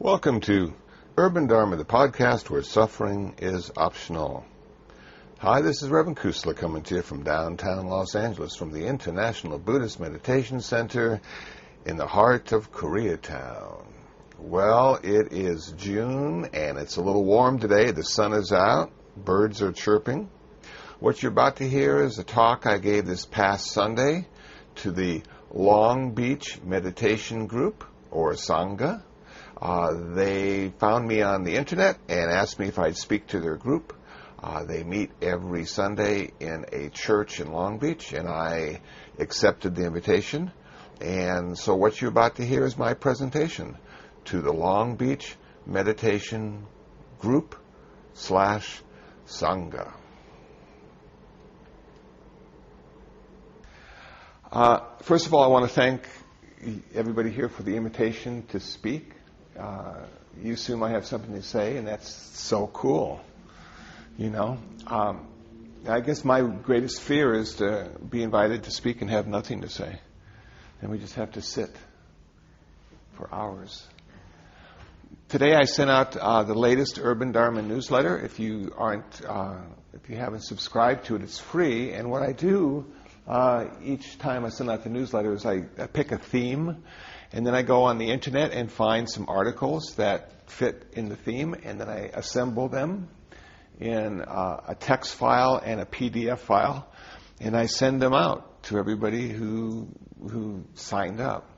Welcome to Urban Dharma, the podcast where suffering is optional. Hi, this is Reverend Kusala coming to you from downtown Los Angeles from the International Buddhist Meditation Center in the heart of Koreatown. Well, it is June and it's a little warm today. The sun is out. Birds are chirping. What you're about to hear is a talk I gave this past Sunday to the Long Beach Meditation Group, or Sangha. They found me on the internet and asked me if I'd speak to their group. They meet every Sunday in a church in Long Beach, and I accepted the invitation. And so what you're about to hear is my presentation to the Long Beach Meditation Group / Sangha. First of all, I want to thank everybody here for the invitation to speak. You assume I have something to say, and that's so cool. You know, I guess my greatest fear is to be invited to speak and have nothing to say. And we just have to sit for hours. Today I sent out the latest Urban Dharma newsletter. If you haven't subscribed to it, it's free. And what I do each time I send out the newsletter is I pick a theme, and then I go on the internet and find some articles that fit in the theme, and then I assemble them in a text file and a PDF file, and I send them out to everybody who signed up.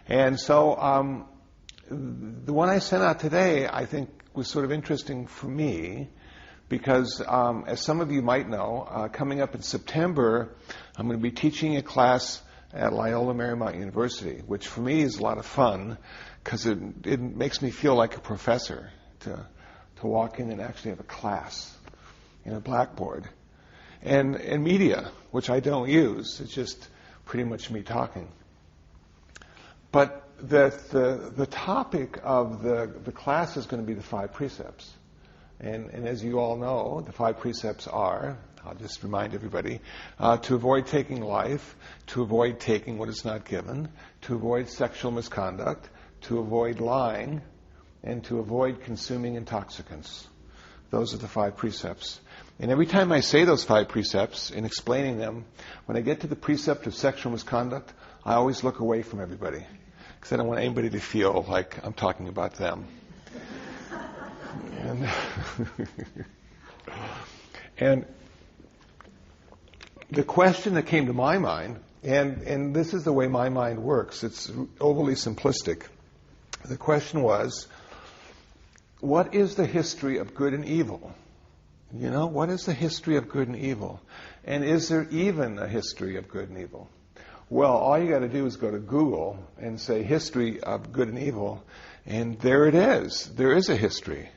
And so the one I sent out today, I think, was sort of interesting for me because, as some of you might know, coming up in September, I'm going to be teaching a class at Loyola Marymount University, which for me is a lot of fun because it makes me feel like a professor to walk in and actually have a class in a blackboard. And media, which I don't use. It's just pretty much me talking. But the topic of the class is going to be the 5 precepts. And as you all know, the 5 precepts are, I'll just remind everybody, to avoid taking life, to avoid taking what is not given, to avoid sexual misconduct, to avoid lying, and to avoid consuming intoxicants. Those are the 5 precepts. And every time I say those 5 precepts in explaining them, when I get to the precept of sexual misconduct, I always look away from everybody because I don't want anybody to feel like I'm talking about them. And the question that came to my mind, and this is the way my mind works, it's overly simplistic. The question was, what is the history of good and evil? You know, what is the history of good and evil? And is there even a history of good and evil? Well, all you got to do is go to Google and say history of good and evil, and there it is. There is a history.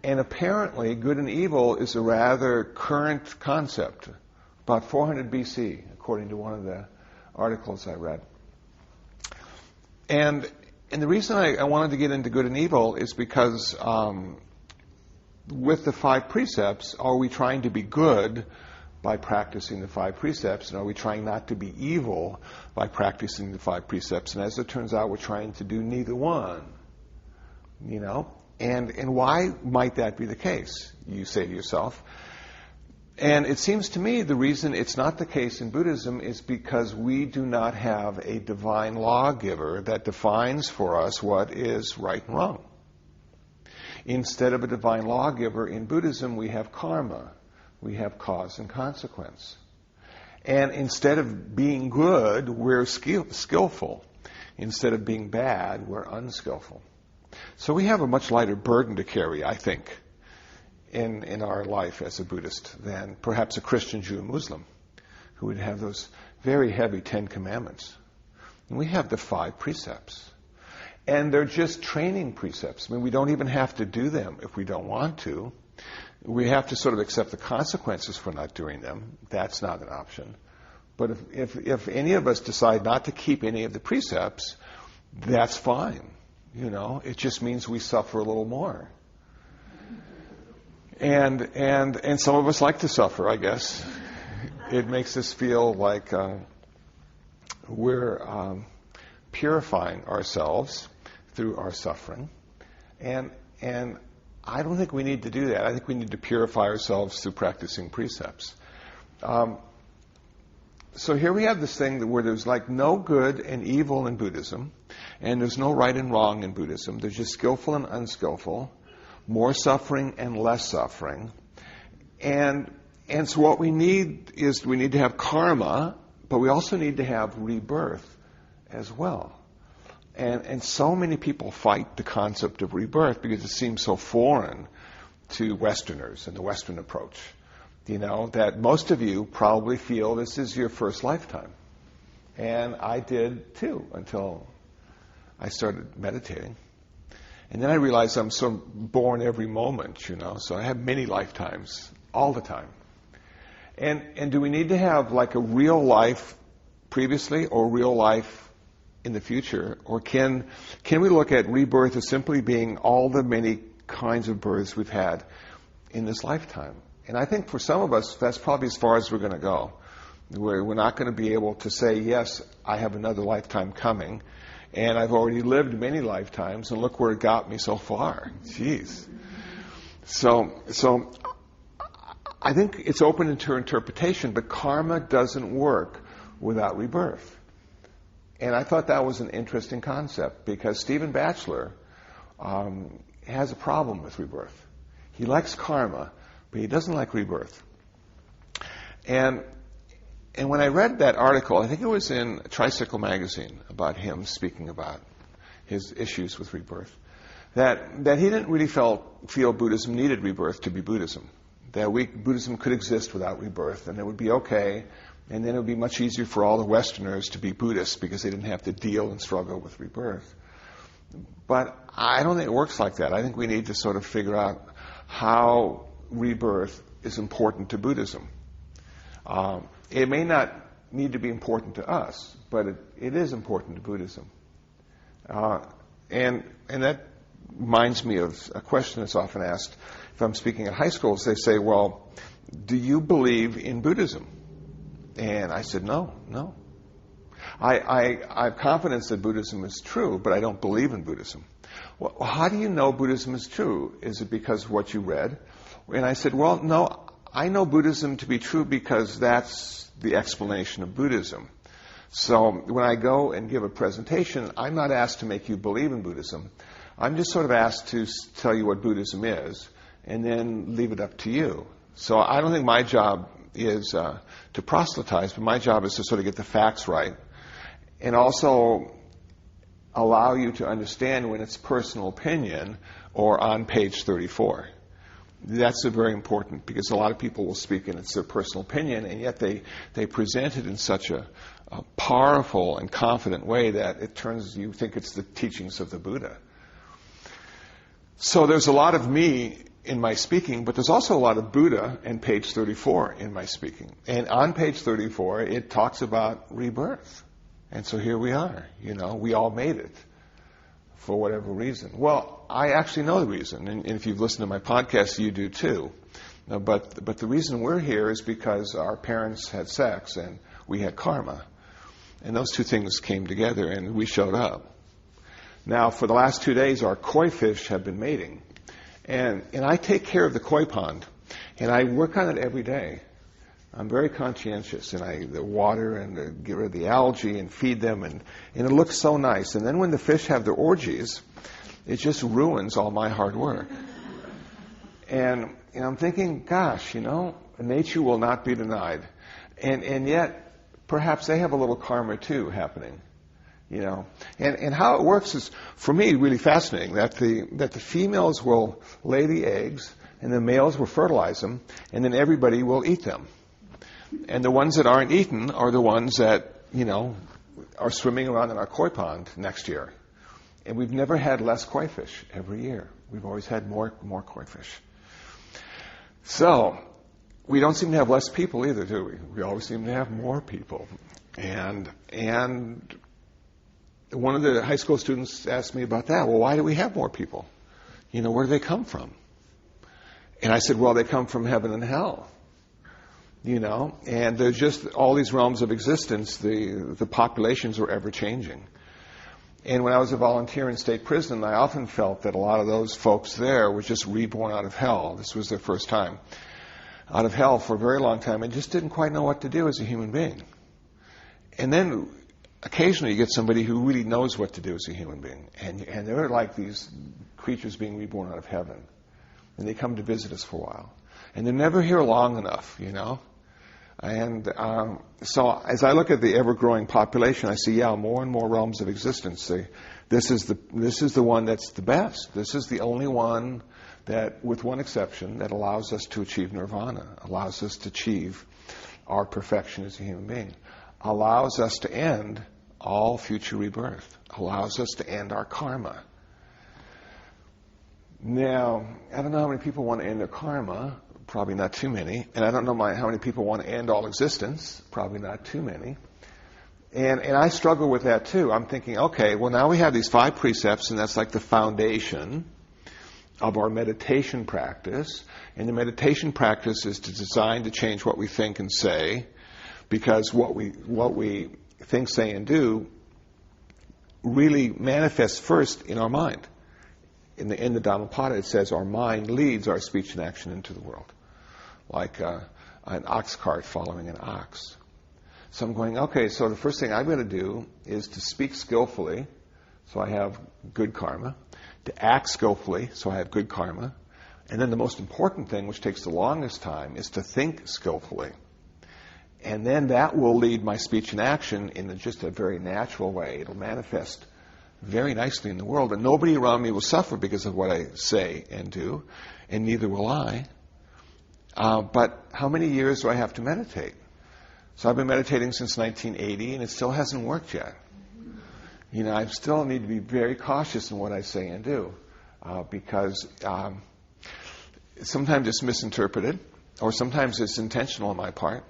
And apparently, good and evil is a rather current concept, about 400 BC, according to one of the articles I read. And the reason I wanted to get into good and evil is because with the 5 precepts, are we trying to be good by practicing the 5 precepts, and are we trying not to be evil by practicing the 5 precepts? And as it turns out, we're trying to do neither one, you know? And why might that be the case, you say to yourself? And it seems to me the reason it's not the case in Buddhism is because we do not have a divine lawgiver that defines for us what is right and wrong. Instead of a divine lawgiver in Buddhism, we have karma. We have cause and consequence. And instead of being good, we're skillful. Instead of being bad, we're unskillful. So we have a much lighter burden to carry, I think, in our life as a Buddhist than perhaps a Christian, Jew, Muslim, who would have those very heavy 10 commandments. And we have the 5 precepts. And they're just training precepts. I mean, we don't even have to do them if we don't want to. We have to sort of accept the consequences for not doing them. That's not an option. But if any of us decide not to keep any of the precepts, that's fine. You know, it just means we suffer a little more. And some of us like to suffer, I guess. It makes us feel like we're purifying ourselves through our suffering. And I don't think we need to do that. I think we need to purify ourselves through practicing precepts. So here we have this thing where there's like no good and evil in Buddhism, and there's no right and wrong in Buddhism. There's just skillful and unskillful, more suffering and less suffering. And so what we need is we need to have karma, but we also need to have rebirth as well. And so many people fight the concept of rebirth because it seems so foreign to Westerners and the Western approach. That most of you probably feel this is your first lifetime. And I did too, until I started meditating. And then I realized I'm so born every moment, so I have many lifetimes, all the time. And do we need to have like a real life previously or real life in the future? Or can we look at rebirth as simply being all the many kinds of births we've had in this lifetime? And I think for some of us, that's probably as far as we're going to go. We're not going to be able to say, yes, I have another lifetime coming, and I've already lived many lifetimes, and look where it got me so far. Jeez. So I think it's open to interpretation, but karma doesn't work without rebirth. And I thought that was an interesting concept, because Stephen Batchelor has a problem with rebirth. He likes karma, but he doesn't like rebirth. And when I read that article, I think it was in Tricycle magazine, about him speaking about his issues with rebirth, that he didn't really feel Buddhism needed rebirth to be Buddhism. That Buddhism could exist without rebirth, and it would be okay, and then it would be much easier for all the Westerners to be Buddhists because they didn't have to deal and struggle with rebirth. But I don't think it works like that. I think we need to sort of figure out how rebirth is important to Buddhism. It may not need to be important to us, but it is important to Buddhism. And that reminds me of a question that's often asked. If I'm speaking at high schools, they say, well, do you believe in Buddhism? And I said, no. I have confidence that Buddhism is true, but I don't believe in Buddhism. Well, how do you know Buddhism is true? Is it because of what you read? And I said, well, no, I know Buddhism to be true because that's the explanation of Buddhism. So when I go and give a presentation, I'm not asked to make you believe in Buddhism. I'm just sort of asked to tell you what Buddhism is and then leave it up to you. So I don't think my job is to proselytize, but my job is to sort of get the facts right and also allow you to understand when it's personal opinion or on page 34. That's very important, because a lot of people will speak and it's their personal opinion, and yet they present it in such a powerful and confident way that you think it's the teachings of the Buddha. So there's a lot of me in my speaking, but there's also a lot of Buddha in page 34 in my speaking. And on page 34, it talks about rebirth. And so here we are, we all made it for whatever reason. Well, I actually know the reason, and if you've listened to my podcast, you do too. But the reason we're here is because our parents had sex and we had karma. And those two things came together and we showed up. Now, for the last 2 days, our koi fish have been mating. And I take care of the koi pond, and I work on it every day. I'm very conscientious, and I water and get rid of the algae and feed them, and it looks so nice. And then when the fish have their orgies, it just ruins all my hard work. And I'm thinking, gosh, nature will not be denied. And yet, perhaps they have a little karma too happening. And how it works is, for me, really fascinating, that the females will lay the eggs, and the males will fertilize them, and then everybody will eat them. And the ones that aren't eaten are the ones that, are swimming around in our koi pond next year. And we've never had less koi fish every year. We've always had more koi fish. So, we don't seem to have less people either, do we? We always seem to have more people. And one of the high school students asked me about that. Well, why do we have more people? Where do they come from? And I said, well, they come from heaven and hell. And there's just all these realms of existence. The populations are ever changing. And when I was a volunteer in state prison, I often felt that a lot of those folks there were just reborn out of hell. This was their first time out of hell for a very long time and just didn't quite know what to do as a human being. And then occasionally you get somebody who really knows what to do as a human being. And they're like these creatures being reborn out of heaven. And they come to visit us for a while. And they're never here long enough, you know. And so as I look at the ever-growing population, I see, more and more realms of existence. This is the one that's the best. This is the only one that, with one exception, that allows us to achieve nirvana, allows us to achieve our perfection as a human being, allows us to end all future rebirth, allows us to end our karma. Now, I don't know how many people want to end their karma. Probably not too many. And I don't know how many people want to end all existence. Probably not too many. And I struggle with that too. I'm thinking, okay, well now we have these 5 precepts, and that's like the foundation of our meditation practice. And the meditation practice is designed to change what we think and say, because what we think, say, and do really manifests first in our mind. In the Dhammapada, it says our mind leads our speech and action into the world, like an ox cart following an ox. So I'm going, okay, so the first thing I'm going to do is to speak skillfully, so I have good karma, to act skillfully, so I have good karma, and then the most important thing, which takes the longest time, is to think skillfully. And then that will lead my speech and action in just a very natural way. It'll manifest very nicely in the world, and nobody around me will suffer because of what I say and do, and neither will I. But how many years do I have to meditate? So I've been meditating since 1980, and it still hasn't worked yet. You know, I still need to be very cautious in what I say and do, because sometimes it's misinterpreted, or sometimes it's intentional on my part,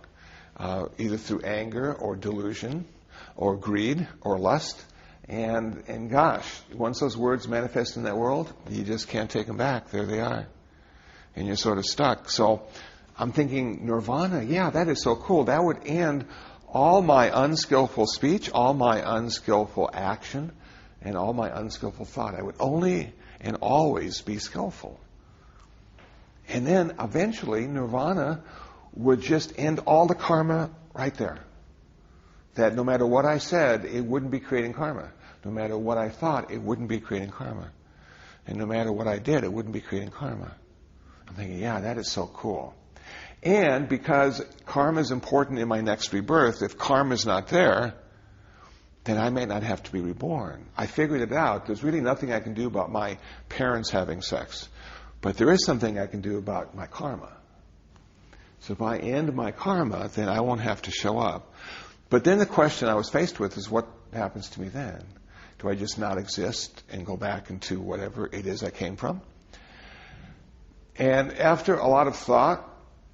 either through anger or delusion or greed or lust. And gosh, once those words manifest in that world, you just can't take them back. There they are. And you're sort of stuck. So I'm thinking, nirvana, that is so cool. That would end all my unskillful speech, all my unskillful action, and all my unskillful thought. I would only and always be skillful. And then eventually nirvana would just end all the karma right there. That no matter what I said, it wouldn't be creating karma. No matter what I thought, it wouldn't be creating karma. And no matter what I did, it wouldn't be creating karma. I'm thinking, that is so cool. And because karma is important in my next rebirth, if karma is not there, then I may not have to be reborn. I figured it out. There's really nothing I can do about my parents having sex. But there is something I can do about my karma. So if I end my karma, then I won't have to show up. But then the question I was faced with is, what happens to me then? Do I just not exist and go back into whatever it is I came from? And after a lot of thought,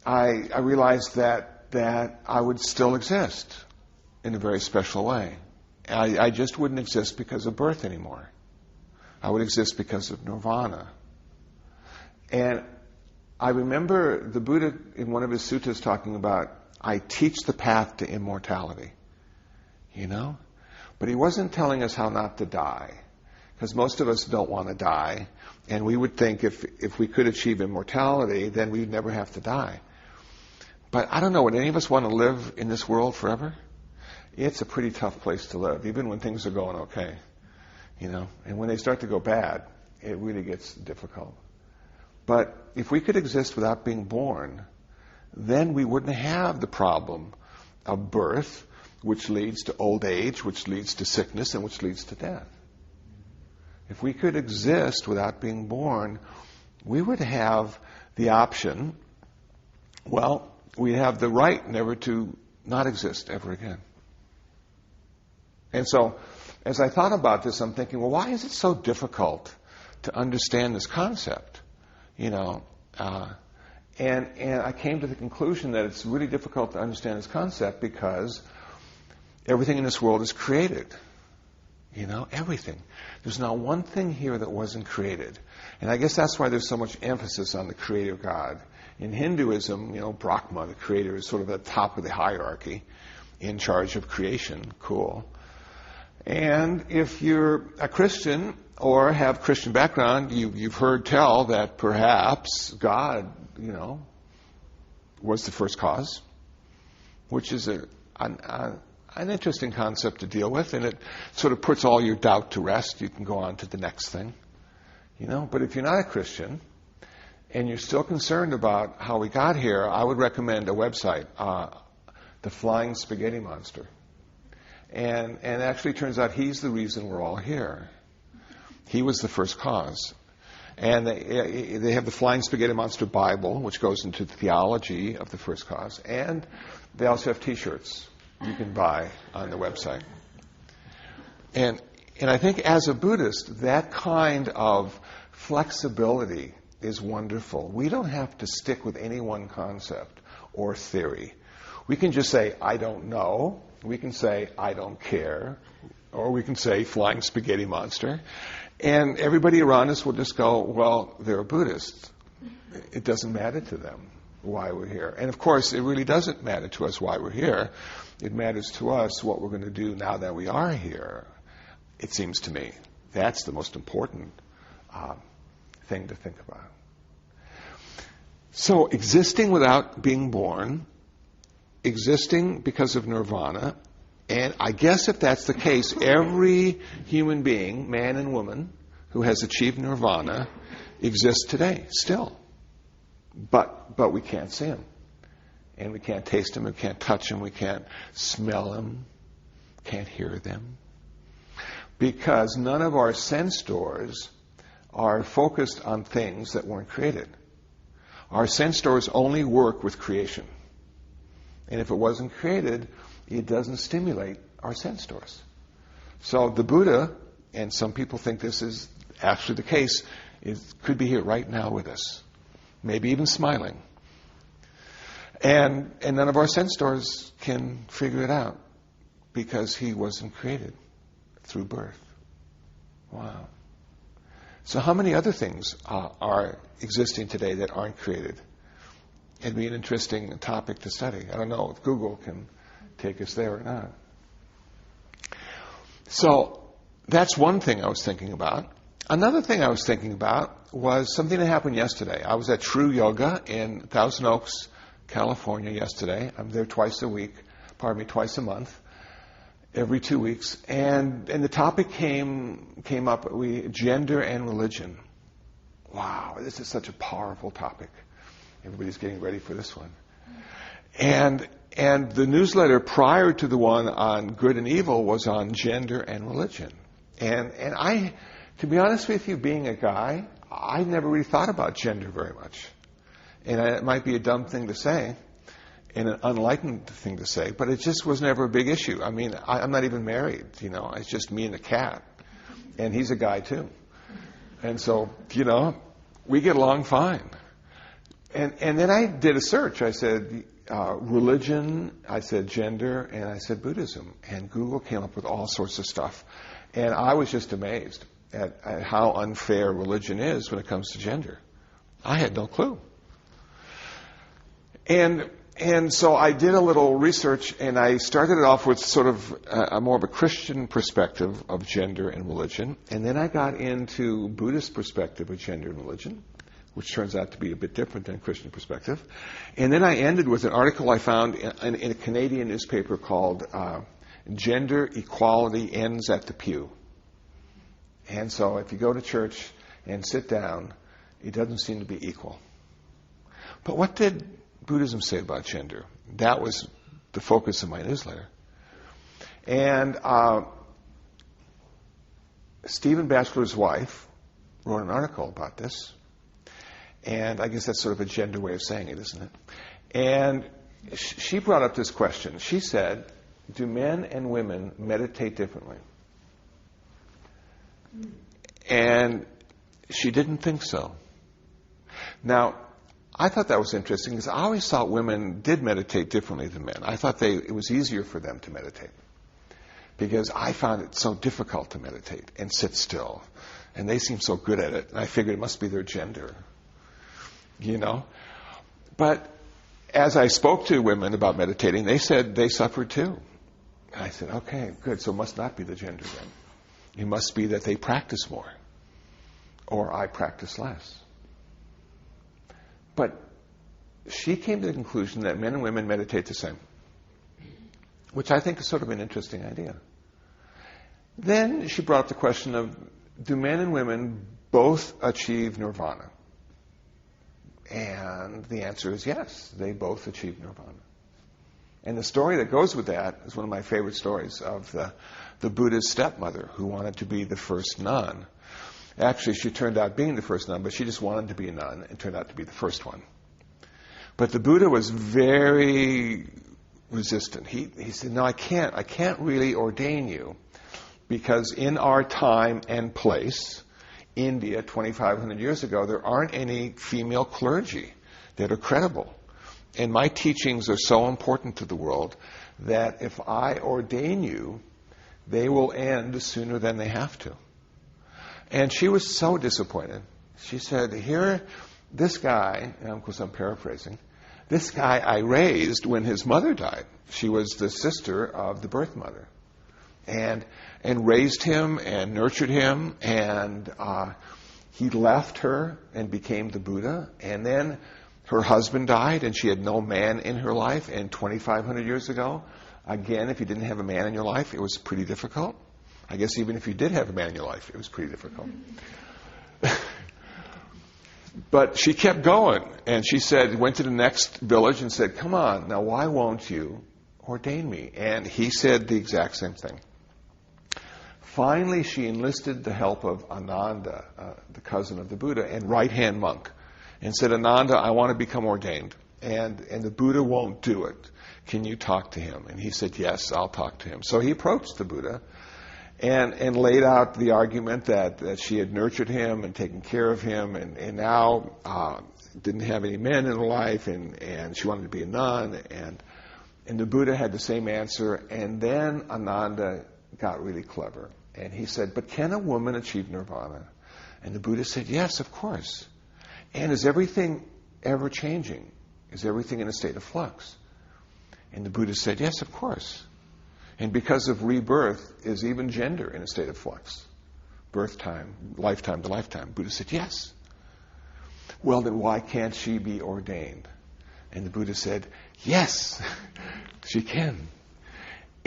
I realized that I would still exist in a very special way. I just wouldn't exist because of birth anymore. I would exist because of nirvana. And I remember the Buddha in one of his suttas talking about, I teach the path to immortality. You know? But he wasn't telling us how not to die. Because most of us don't want to die. And we would think if we could achieve immortality, then we'd never have to die. But I don't know, would any of us want to live in this world forever? It's a pretty tough place to live, even when things are going okay. You know? And when they start to go bad, it really gets difficult. But if we could exist without being born, then we wouldn't have the problem of birth, which leads to old age, which leads to sickness, and which leads to death. If we could exist without being born, we would have the option, we have the right never to not exist ever again. And so, as I thought about this, I'm thinking, why is it so difficult to understand this concept? You know, and I came to the conclusion that it's really difficult to understand this concept because everything in this world is created. You know, everything. There's not one thing here that wasn't created. And I guess that's why there's so much emphasis on the creator God. In Hinduism, Brahma, the creator, is sort of at the top of the hierarchy, in charge of creation. Cool. And if you're a Christian or have Christian background, you've heard tell that perhaps God, was the first cause, which is an interesting concept to deal with, and it sort of puts all your doubt to rest. You can go on to the next thing, But if you're not a Christian and you're still concerned about how we got here, I would recommend a website, The Flying Spaghetti Monster. And actually it turns out he's the reason we're all here. He was the first cause. And they have the Flying Spaghetti Monster Bible, which goes into the theology of the first cause. And they also have T-shirts you can buy on the website. And I think as a Buddhist, that kind of flexibility is wonderful. We don't have to stick with any one concept or theory. We can just say, I don't know. We can say, I don't care. Or we can say, Flying Spaghetti Monster. And everybody around us will just go, well, they're a Buddhist. It doesn't matter to them why we're here. And of course, it really doesn't matter to us why we're here. It matters to us what we're going to do now that we are here, it seems to me. That's the most important thing to think about. So, existing without being born, existing because of nirvana, and I guess if that's the case, every human being, man and woman, who has achieved nirvana exists today, still. But we can't see him. And we can't taste him, we can't touch him, we can't smell him, can't hear them. Because none of our sense doors are focused on things that weren't created. Our sense doors only work with creation. And if it wasn't created, it doesn't stimulate our sense doors. So the Buddha, and some people think this is actually the case, could be here right now with us. Maybe even smiling. And none of our sense doors can figure it out because he wasn't created through birth. Wow. So how many other things are existing today that aren't created? It'd be an interesting topic to study. I don't know if Google can take us there or not. So that's one thing I was thinking about. Another thing I was thinking about was something that happened yesterday. I was at True Yoga in Thousand Oaks, California yesterday. I'm there twice a month, every 2 weeks. And the topic came up, gender and religion. Wow, this is such a powerful topic. Everybody's getting ready for this one. And the newsletter prior to the one on good and evil was on gender and religion. And I, to be honest with you, being a guy, I never really thought about gender very much. And it might be a dumb thing to say, and an unenlightened thing to say, but it just was never a big issue. I mean, I'm not even married, It's just me and the cat. And he's a guy too. And so, we get along fine. And then I did a search. I said religion, I said gender, and I said Buddhism. And Google came up with all sorts of stuff. And I was just amazed at how unfair religion is when it comes to gender. I had no clue. And so I did a little research, and I started it off with sort of a more of a Christian perspective of gender and religion. And then I got into Buddhist perspective of gender and religion, which turns out to be a bit different than Christian perspective. And then I ended with an article I found in a Canadian newspaper called Gender Equality Ends at the Pew. And so if you go to church and sit down, it doesn't seem to be equal. But what did Buddhism say about gender? That was the focus of my newsletter. And Stephen Batchelor's wife wrote an article about this. And I guess that's sort of a gender way of saying it, isn't it? And she brought up this question. She said, do men and women meditate differently? And she didn't think so. Now, I thought that was interesting because I always thought women did meditate differently than men. I thought it was easier for them to meditate because I found it so difficult to meditate and sit still. And they seem so good at it. And I figured it must be their gender. But as I spoke to women about meditating, they said they suffered too. And I said, okay, good. So it must not be the gender then. It must be that they practice more, or I practice less. But she came to the conclusion that men and women meditate the same, which I think is sort of an interesting idea. Then she brought up the question of, do men and women both achieve nirvana? And the answer is yes, they both achieve nirvana. And the story that goes with that is one of my favorite stories of the Buddha's stepmother who wanted to be the first nun. Actually, she turned out being the first nun, but she just wanted to be a nun and turned out to be the first one. But the Buddha was very resistant. He said, no, I can't really ordain you, because in our time and place, India, 2,500 years ago, there aren't any female clergy that are credible. And my teachings are so important to the world that if I ordain you, they will end sooner than they have to. And she was so disappointed. She said, here, this guy, and of course I'm paraphrasing, this guy I raised when his mother died. She was the sister of the birth mother. And raised him and nurtured him, and he left her and became the Buddha. And then her husband died, and she had no man in her life. And 2,500 years ago, again, if you didn't have a man in your life, it was pretty difficult. I guess even if you did have a man in your life, it was pretty difficult. But she kept going, and she went to the next village and said, come on, now why won't you ordain me? And he said the exact same thing. Finally, she enlisted the help of Ananda, the cousin of the Buddha, and right-hand monk, and said, Ananda, I want to become ordained, and the Buddha won't do it. Can you talk to him? And he said, yes, I'll talk to him. So he approached the Buddha and laid out the argument that she had nurtured him and taken care of him, and now didn't have any men in her life, and she wanted to be a nun, and the Buddha had the same answer. And then Ananda got really clever. And he said, but can a woman achieve nirvana? And the Buddha said, yes, of course. And is everything ever changing? Is everything in a state of flux? And the Buddha said, yes, of course. And because of rebirth, is even gender in a state of flux? Birth time, lifetime to lifetime. Buddha said, yes. Well, then why can't she be ordained? And the Buddha said, yes, she can.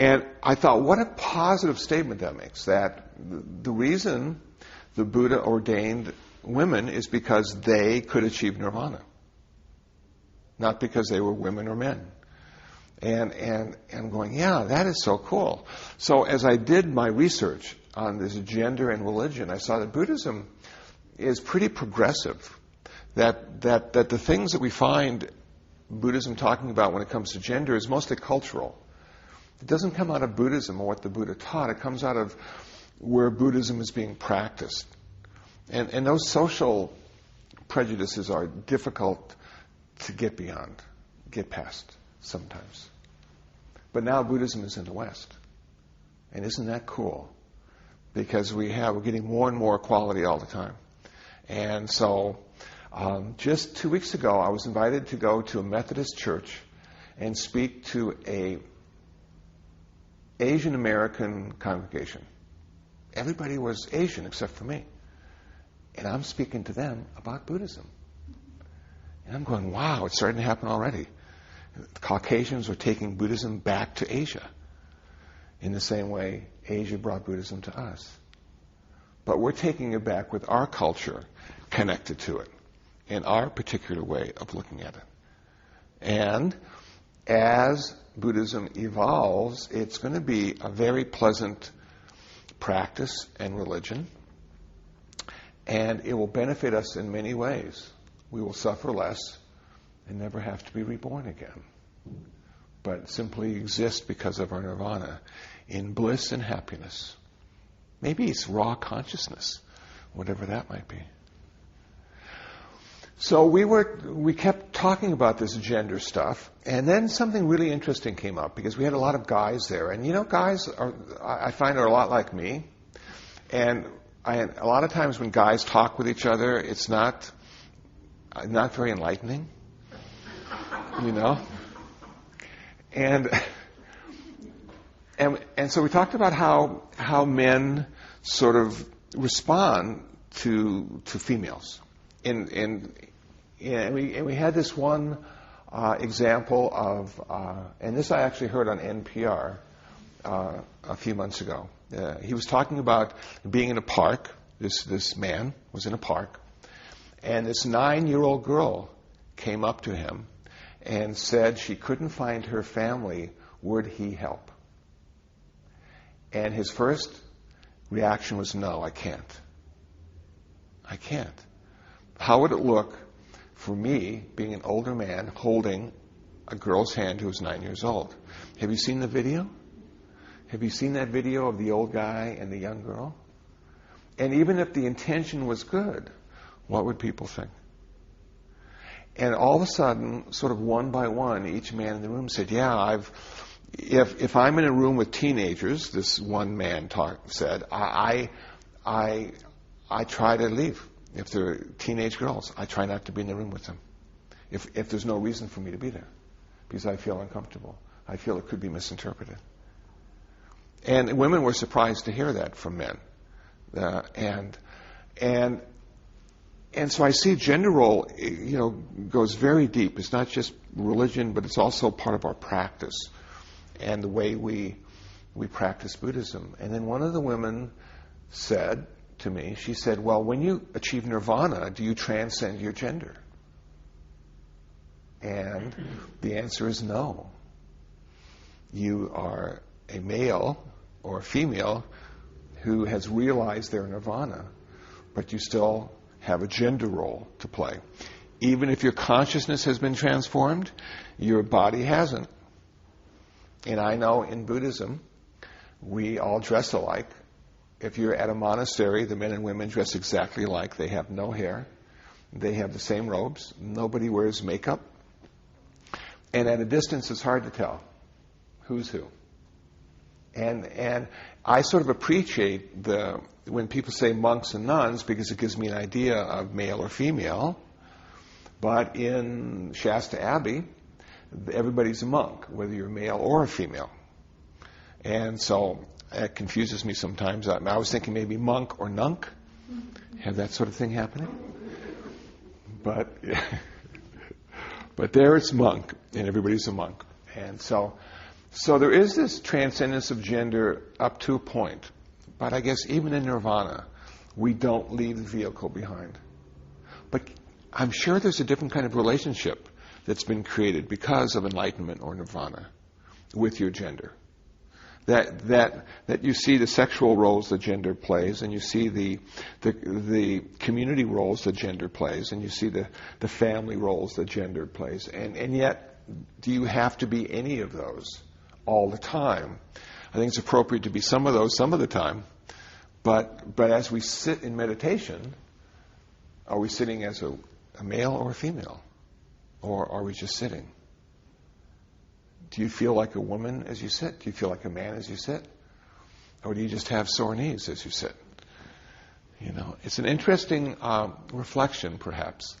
And I thought, what a positive statement that makes, that the reason the Buddha ordained women is because they could achieve nirvana, not because they were women or men. And I'm going, yeah, that is so cool. So as I did my research on this gender and religion, I saw that Buddhism is pretty progressive, that the things that we find Buddhism talking about when it comes to gender is mostly cultural. It doesn't come out of Buddhism or what the Buddha taught. It comes out of where Buddhism is being practiced. And those social prejudices are difficult to get past sometimes. But now Buddhism is in the West. And isn't that cool? Because we're getting more and more equality all the time. And so just 2 weeks ago, I was invited to go to a Methodist church and speak to a Asian American congregation. Everybody was Asian except for me. And I'm speaking to them about Buddhism. And I'm going, wow, it's starting to happen already. The Caucasians are taking Buddhism back to Asia in the same way Asia brought Buddhism to us. But we're taking it back with our culture connected to it and our particular way of looking at it. And as Buddhism evolves, it's going to be a very pleasant practice and religion, and it will benefit us in many ways. We will suffer less and never have to be reborn again, but simply exist because of our nirvana in bliss and happiness. Maybe it's raw consciousness, whatever that might be. So we kept talking about this gender stuff, and then something really interesting came up because we had a lot of guys there, and guys I find are a lot like me, and a lot of times when guys talk with each other, it's not very enlightening, And so we talked about how men sort of respond to females. And we had this one example of, and this I actually heard on NPR a few months ago. He was talking about being in a park. This man was in a park, and this 9-year-old girl came up to him and said she couldn't find her family. Would he help? And his first reaction was, no, I can't. I can't. How would it look for me, being an older man, holding a girl's hand who was 9 years old? Have you seen the video? Have you seen that video of the old guy and the young girl? And even if the intention was good, what would people think? And all of a sudden, sort of one by one, each man in the room said, yeah, if I'm in a room with teenagers, this one man said, I try to leave. If they're teenage girls, I try not to be in the room with them. If there's no reason for me to be there, because I feel uncomfortable. I feel it could be misinterpreted. And women were surprised to hear that from men. And so I see gender role, goes very deep. It's not just religion, but it's also part of our practice and the way we practice Buddhism. And then one of the women said to me, she said, well, when you achieve nirvana, do you transcend your gender? And the answer is no. You are a male or a female who has realized their nirvana, but you still have a gender role to play. Even if your consciousness has been transformed, your body hasn't. And I know in Buddhism, we all dress alike. If you're at a monastery, the men and women dress exactly alike. They have no hair. They have the same robes. Nobody wears makeup. And at a distance, it's hard to tell who's who. And I sort of appreciate when people say monks and nuns, because it gives me an idea of male or female. But in Shasta Abbey, everybody's a monk, whether you're male or a female. And so it confuses me sometimes. I was thinking maybe monk or nunk. Have that sort of thing happening. But there it's monk, and everybody's a monk. And so there is this transcendence of gender up to a point. But I guess even in nirvana, we don't leave the vehicle behind. But I'm sure there's a different kind of relationship that's been created because of enlightenment or nirvana with your gender. That you see the sexual roles that gender plays, and you see the community roles that gender plays, and you see the family roles that gender plays. And yet, do you have to be any of those all the time? I think it's appropriate to be some of those some of the time. But as we sit in meditation, are we sitting as a male or a female? Or are we just sitting? Do you feel like a woman as you sit? Do you feel like a man as you sit? Or do you just have sore knees as you sit? It's an interesting reflection, perhaps,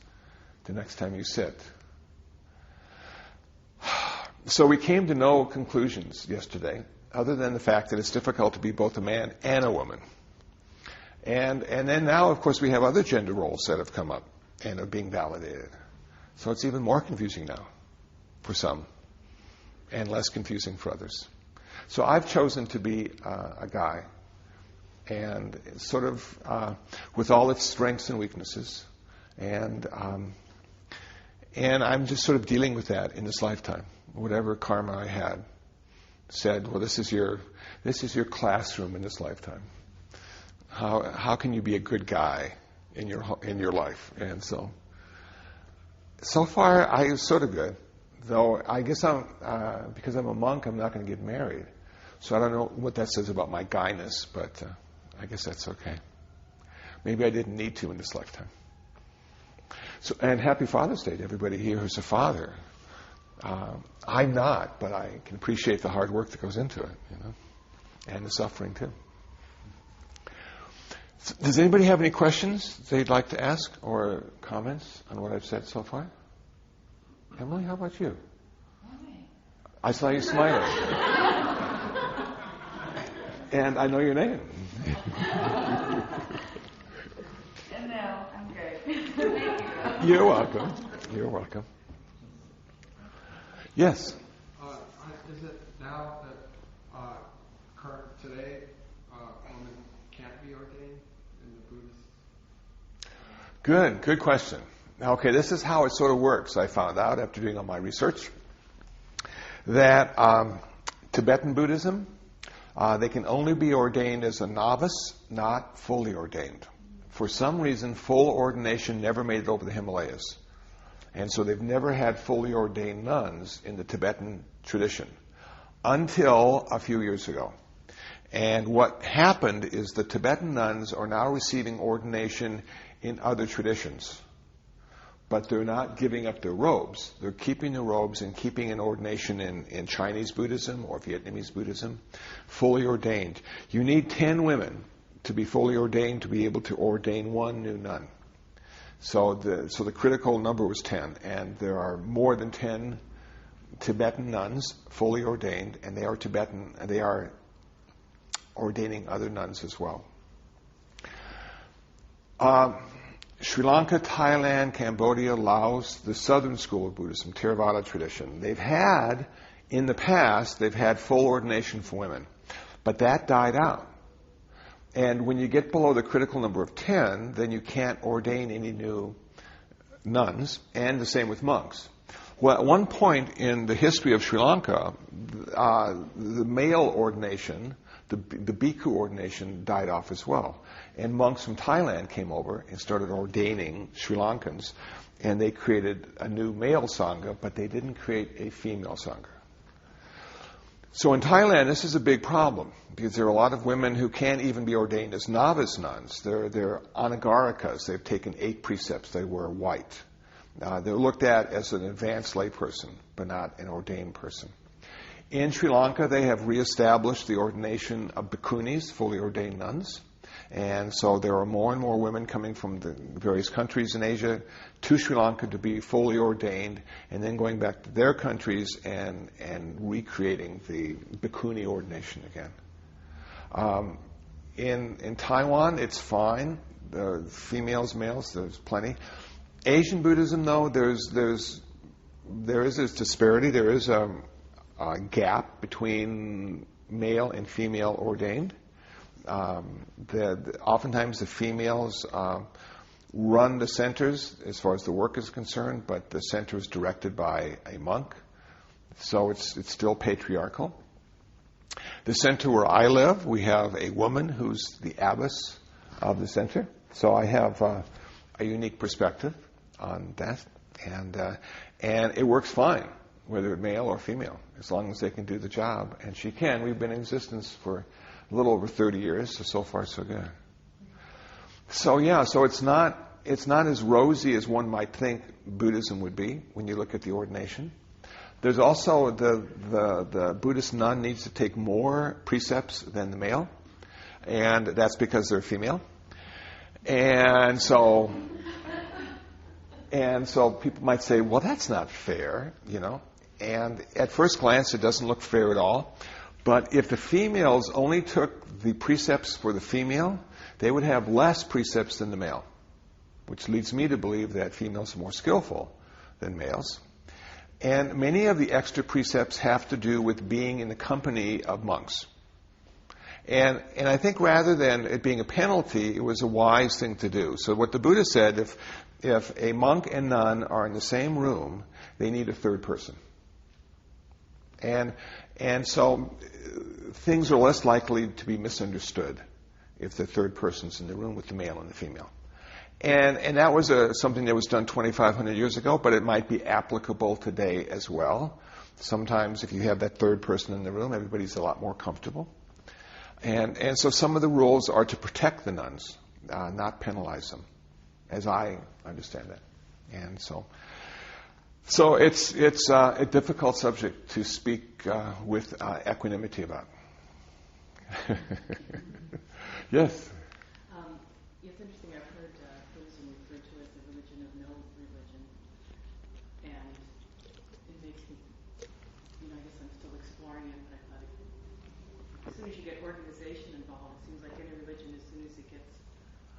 the next time you sit. So we came to no conclusions yesterday, other than the fact that it's difficult to be both a man and a woman. And then now, of course, we have other gender roles that have come up and are being validated. So it's even more confusing now for some and less confusing for others. So I've chosen to be a guy, and sort of with all its strengths and weaknesses. And I'm just sort of dealing with that in this lifetime. Whatever karma I had said, well, this is your classroom in this lifetime. How can you be a good guy in your life? And so far I'm sort of good, though I guess because I'm a monk, I'm not going to get married. So I don't know what that says about my guyness, but I guess that's okay. Maybe I didn't need to in this lifetime. So, and happy Father's Day to everybody here who's a father. I'm not, but I can appreciate the hard work that goes into it, and the suffering too. Does anybody have any questions they'd like to ask or comments on what I've said so far? Emily, how about you? I saw you smiling. And I know your name. And now I'm good. Thank you. You're welcome. You're welcome. Yes. Is it now that current today women can't be ordained in the Buddhist? Good question. Okay, this is how it sort of works. I found out after doing all my research that Tibetan Buddhism, they can only be ordained as a novice, not fully ordained. For some reason, full ordination never made it over the Himalayas. And so they've never had fully ordained nuns in the Tibetan tradition until a few years ago. And what happened is the Tibetan nuns are now receiving ordination in other traditions. But they're not giving up their robes. They're keeping the robes and keeping an ordination in Chinese Buddhism or Vietnamese Buddhism, fully ordained. You need 10 women to be fully ordained to be able to ordain one new nun. So the critical number was 10, and there are more than 10 Tibetan nuns fully ordained, and they are ordaining other nuns as well. Sri Lanka, Thailand, Cambodia, Laos, the southern school of Buddhism, Theravada tradition, in the past, they've had full ordination for women. But that died out. And when you get below the critical number of 10, then you can't ordain any new nuns, and the same with monks. Well, at one point in the history of Sri Lanka, the male ordination, the bhikkhu ordination, died off as well. And monks from Thailand came over and started ordaining Sri Lankans, and they created a new male sangha, but they didn't create a female sangha. So in Thailand, this is a big problem, because there are a lot of women who can't even be ordained as novice nuns. They're anagarikas. They've taken 8 precepts. They wear white. They're looked at as an advanced layperson, but not an ordained person. In Sri Lanka, they have reestablished the ordination of bhikkhunis, fully ordained nuns. And so there are more and more women coming from the various countries in Asia to Sri Lanka to be fully ordained, and then going back to their countries and recreating the bhikkhuni ordination again. In Taiwan, it's fine. The females, males, there's plenty. Asian Buddhism, though, there is this disparity. There is a gap between male and female ordained. Oftentimes the females run the centers as far as the work is concerned, but the center is directed by a monk, so it's still patriarchal. The center where I live, we have a woman who's the abbess of the center, so I have a unique perspective on that, and it works fine, whether male or female, as long as they can do the job, and she can. We've been in existence for a little over 30 years, so far so good. So it's not as rosy as one might think Buddhism would be when you look at the ordination. There's also the Buddhist nun needs to take more precepts than the male, and that's because they're female. And so people might say, well, that's not fair, And at first glance, it doesn't look fair at all. But if the females only took the precepts for the female, they would have less precepts than the male, which leads me to believe that females are more skillful than males. And many of the extra precepts have to do with being in the company of monks. And I think rather than it being a penalty, it was a wise thing to do. So what the Buddha said, if a monk and nun are in the same room, they need a third person. And so things are less likely to be misunderstood if the third person's in the room with the male and the female. And that was something that was done 2,500 years ago, but it might be applicable today as well. Sometimes if you have that third person in the room, everybody's a lot more comfortable. And so some of the rules are to protect the nuns, not penalize them, as I understand it. And so it's a difficult subject to speak with equanimity about. Yes? It's interesting, I've heard Buddhism referred to as the religion of no religion, and it makes me, I guess I'm still exploring it, but I thought it as soon as you get organization involved, it seems like any religion, as soon as it gets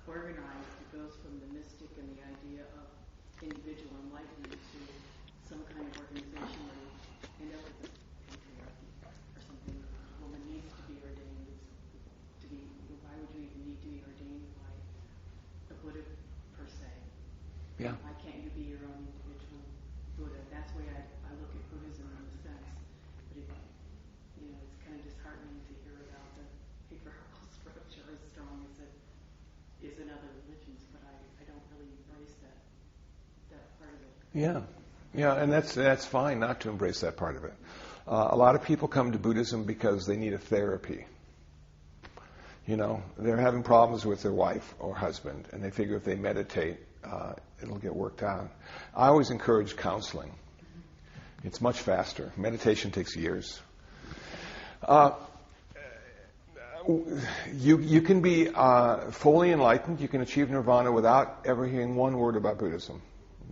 organized, it goes from the mystic and the idea of individual enlightenment to some kind of organization where you end up with a patriarchy or something. A woman needs to be ordained. To be, why would you even need to be ordained by the Buddha per se? Yeah. Why can't you be your own individual Buddha? That's the way I look at Buddhism in a sense. But it's kind of disheartening to hear about the patriarchal structure as strong as it is in other religions, but I don't really embrace that part of it. Yeah. Yeah, and that's fine not to embrace that part of it. A lot of people come to Buddhism because they need a therapy. They're having problems with their wife or husband, and they figure if they meditate, it'll get worked out. I always encourage counseling. It's much faster. Meditation takes years. You can be fully enlightened. You can achieve nirvana without ever hearing one word about Buddhism.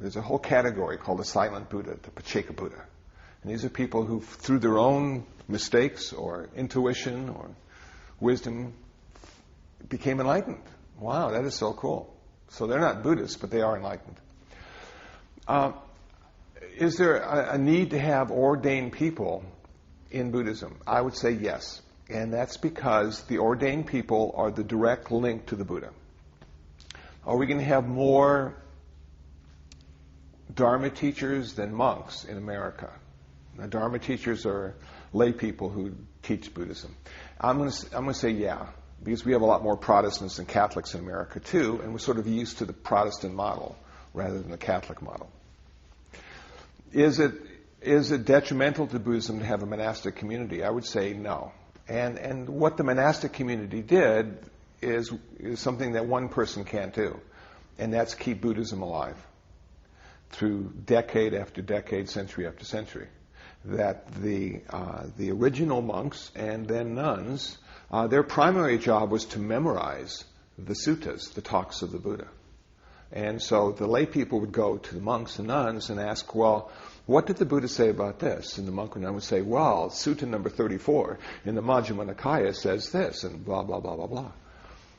There's a whole category called the silent Buddha, the Pacceka Buddha. And these are people who, through their own mistakes or intuition or wisdom, became enlightened. Wow, that is so cool. So they're not Buddhists, but they are enlightened. Is there a need to have ordained people in Buddhism? I would say yes. And that's because the ordained people are the direct link to the Buddha. Are we going to have more Dharma teachers than monks in America? Now, Dharma teachers are lay people who teach Buddhism. I'm going to say yeah, because we have a lot more Protestants and Catholics in America too, and we're sort of used to the Protestant model rather than the Catholic model. Is it detrimental to Buddhism to have a monastic community? I would say no. And what the monastic community did is something that one person can't do, and that's keep Buddhism alive through decade after decade, century after century. That the original monks and then nuns, their primary job was to memorize the suttas, the talks of the Buddha. And so the lay people would go to the monks and nuns and ask, well, what did the Buddha say about this? And the monk or nun would say, well, Sutta number 34 in the Majjhima Nikaya says this, and blah, blah, blah, blah, blah.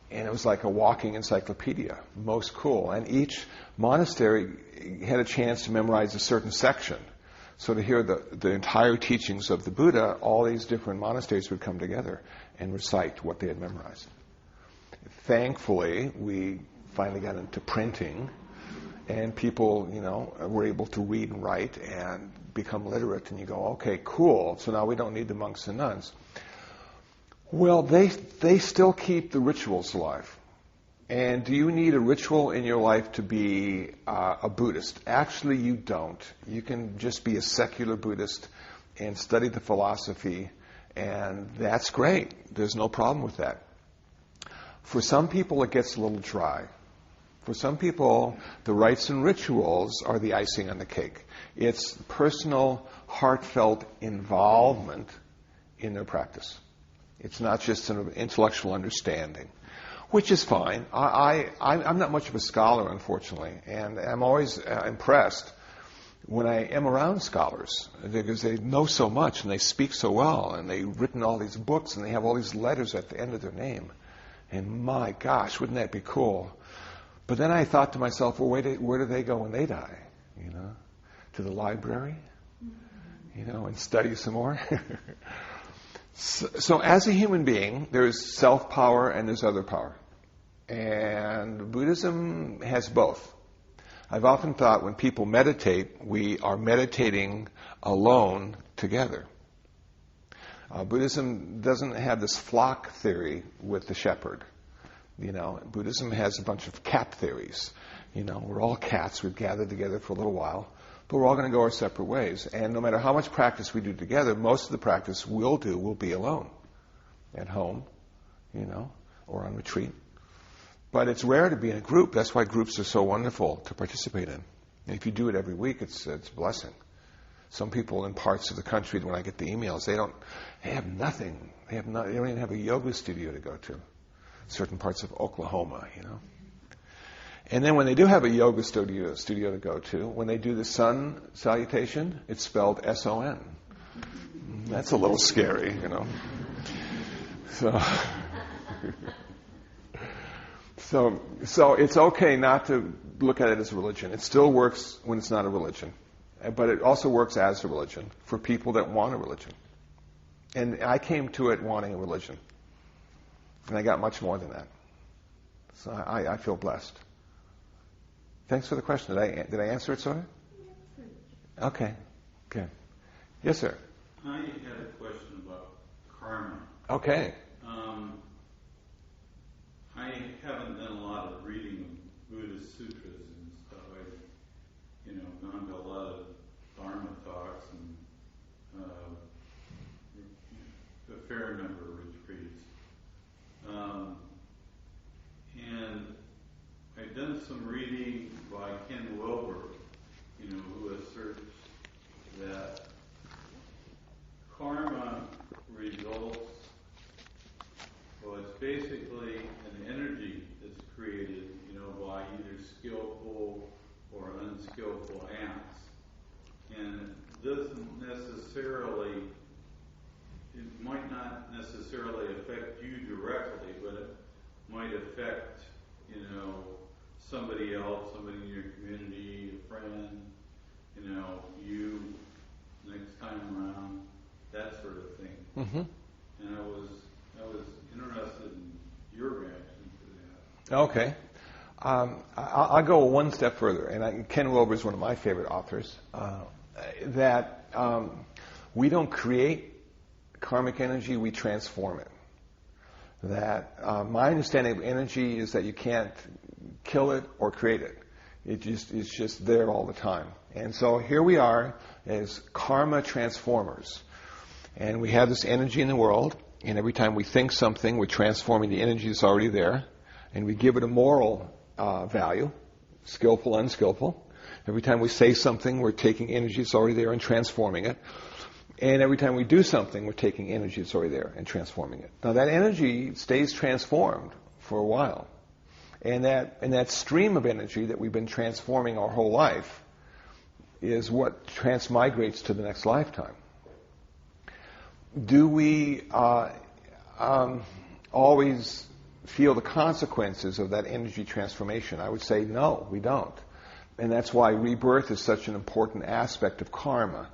And it was like a walking encyclopedia. Most cool. And each monastery had a chance to memorize a certain section. So to hear the entire teachings of the Buddha, all these different monasteries would come together and recite what they had memorized. Thankfully, we finally got into printing, and people, were able to read and write and become literate, and you go, okay, cool, so now we don't need the monks and nuns. Well, they still keep the rituals alive. And do you need a ritual in your life to be a Buddhist? Actually, you don't. You can just be a secular Buddhist and study the philosophy, and that's great. There's no problem with that. For some people, it gets a little dry. For some people, the rites and rituals are the icing on the cake. It's personal, heartfelt involvement in their practice. It's not just an intellectual understanding, which is fine. I'm not much of a scholar, unfortunately, and I'm always impressed when I am around scholars, because they know so much and they speak so well, and they've written all these books and they have all these letters at the end of their name. And my gosh, wouldn't that be cool? But then I thought to myself, well, where do they go when they die? To the library? And study some more? So as a human being, there's self-power and there's other power. And Buddhism has both. I've often thought when people meditate, we are meditating alone together. Buddhism doesn't have this flock theory with the shepherd. Buddhism has a bunch of cat theories. We're all cats. We've gathered together for a little while, but we're all going to go our separate ways. And no matter how much practice we do together, most of the practice we'll do will be alone, at home, or on retreat. But it's rare to be in a group. That's why groups are so wonderful to participate in. And if you do it every week, it's a blessing. Some people in parts of the country, when I get the emails, they have nothing. They don't even have a yoga studio to go to. Certain parts of Oklahoma, And then when they do have a yoga studio to go to, when they do the sun salutation, it's spelled S-O-N. That's a little scary, So it's okay not to look at it as a religion. It still works when it's not a religion. But it also works as a religion for people that want a religion. And I came to it wanting a religion. And I got much more than that. So I feel blessed. Thanks for the question. Did I answer it, sort of? Okay. Good. Yes, sir. I had a question about karma. Okay. I haven't done a lot of reading of Buddhist sutras and stuff. I've gone to a lot of Dharma talks and a fair number of retreats. And I've done some reading by Ken Wilber, who asserts that karma results, it's basically an energy that's created, by either skillful or unskillful acts. And it might not necessarily affect you directly, but it might affect, somebody else, somebody in your community, a friend, you next time around, that sort of thing. Mm-hmm. And I was interested in your reaction to that. Okay. I'll go one step further. And Ken Wilber is one of my favorite authors. That we don't create karmic energy, we transform it. That my understanding of energy is that you can't kill it or create it. It's just there all the time. And so here we are as karma transformers. And we have this energy in the world, and every time we think something, we're transforming the energy that's already there, and we give it a moral value, skillful, unskillful. Every time we say something, we're taking energy that's already there and transforming it. And every time we do something, we're taking energy that's already there and transforming it. Now that energy stays transformed for a while. And that stream of energy that we've been transforming our whole life is what transmigrates to the next lifetime. Do we always feel the consequences of that energy transformation? I would say no, we don't. And that's why rebirth is such an important aspect of karma.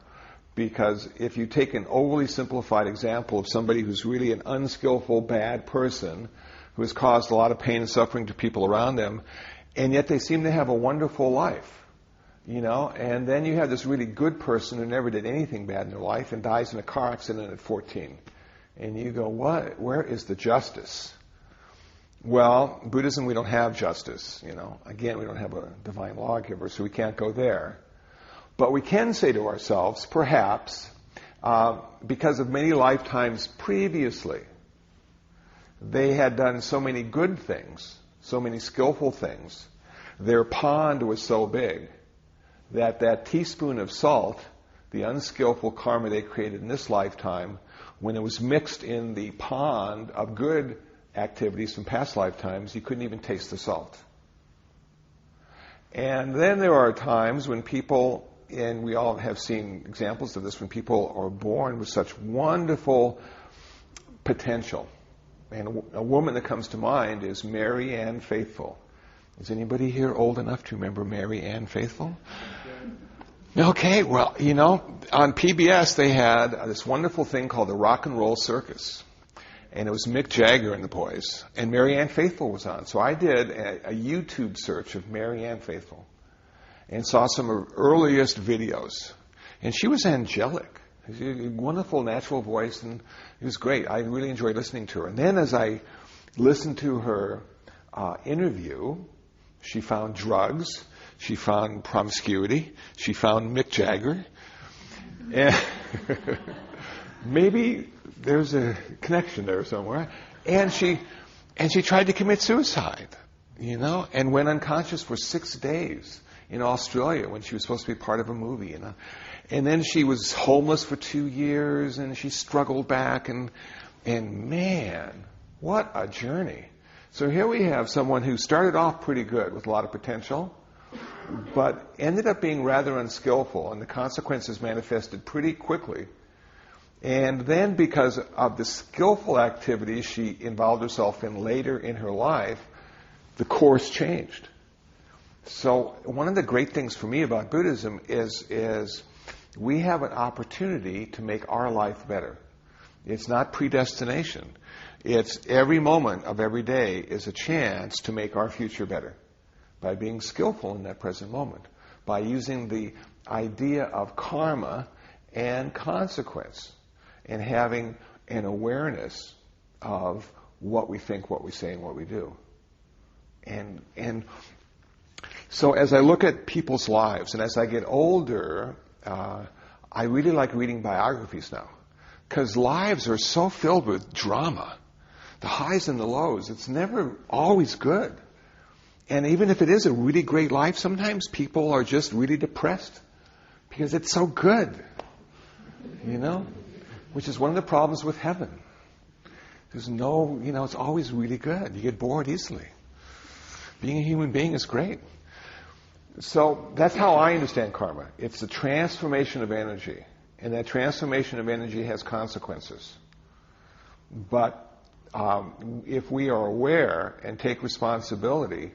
Because if you take an overly simplified example of somebody who's really an unskillful, bad person, who has caused a lot of pain and suffering to people around them, and yet they seem to have a wonderful life, and then you have this really good person who never did anything bad in their life and dies in a car accident at 14. And you go, what? Where is the justice? Well, Buddhism, we don't have justice, Again, we don't have a divine lawgiver, so we can't go there. But we can say to ourselves, perhaps, because of many lifetimes previously, they had done so many good things, so many skillful things, their pond was so big that teaspoon of salt, the unskillful karma they created in this lifetime, when it was mixed in the pond of good activities from past lifetimes, you couldn't even taste the salt. And then there are times when people, and we all have seen examples of this, when people are born with such wonderful potential. And a woman that comes to mind is Mary Ann Faithfull. Is anybody here old enough to remember Mary Ann Faithfull? Okay, well, on PBS they had this wonderful thing called the Rock and Roll Circus. And it was Mick Jagger and the boys. And Mary Ann Faithfull was on. So I did a YouTube search of Mary Ann Faithfull and saw some of her earliest videos. And she was angelic. She had a wonderful natural voice, and it was great. I really enjoyed listening to her. And then as I listened to her interview, she found drugs, she found promiscuity, she found Mick Jagger. And maybe there's a connection there somewhere. And she tried to commit suicide, and went unconscious for 6 days in Australia when she was supposed to be part of a movie, And then she was homeless for 2 years, and she struggled back, and man, what a journey. So here we have someone who started off pretty good with a lot of potential, but ended up being rather unskillful, and the consequences manifested pretty quickly. And then because of the skillful activities she involved herself in later in her life, the course changed. So one of the great things for me about Buddhism is we have an opportunity to make our life better. It's not predestination. It's every moment of every day is a chance to make our future better by being skillful in that present moment, by using the idea of karma and consequence, and having an awareness of what we think, what we say, and what we do. And so as I look at people's lives, and as I get older, I really like reading biographies now. Because lives are so filled with drama. The highs and the lows. It's never always good. And even if it is a really great life, sometimes people are just really depressed. Because it's so good. You know? Which is one of the problems with heaven. There's no, it's always really good. You get bored easily. Being a human being is great. So that's how I understand karma. It's a transformation of energy. And that transformation of energy has consequences. But if we are aware and take responsibility,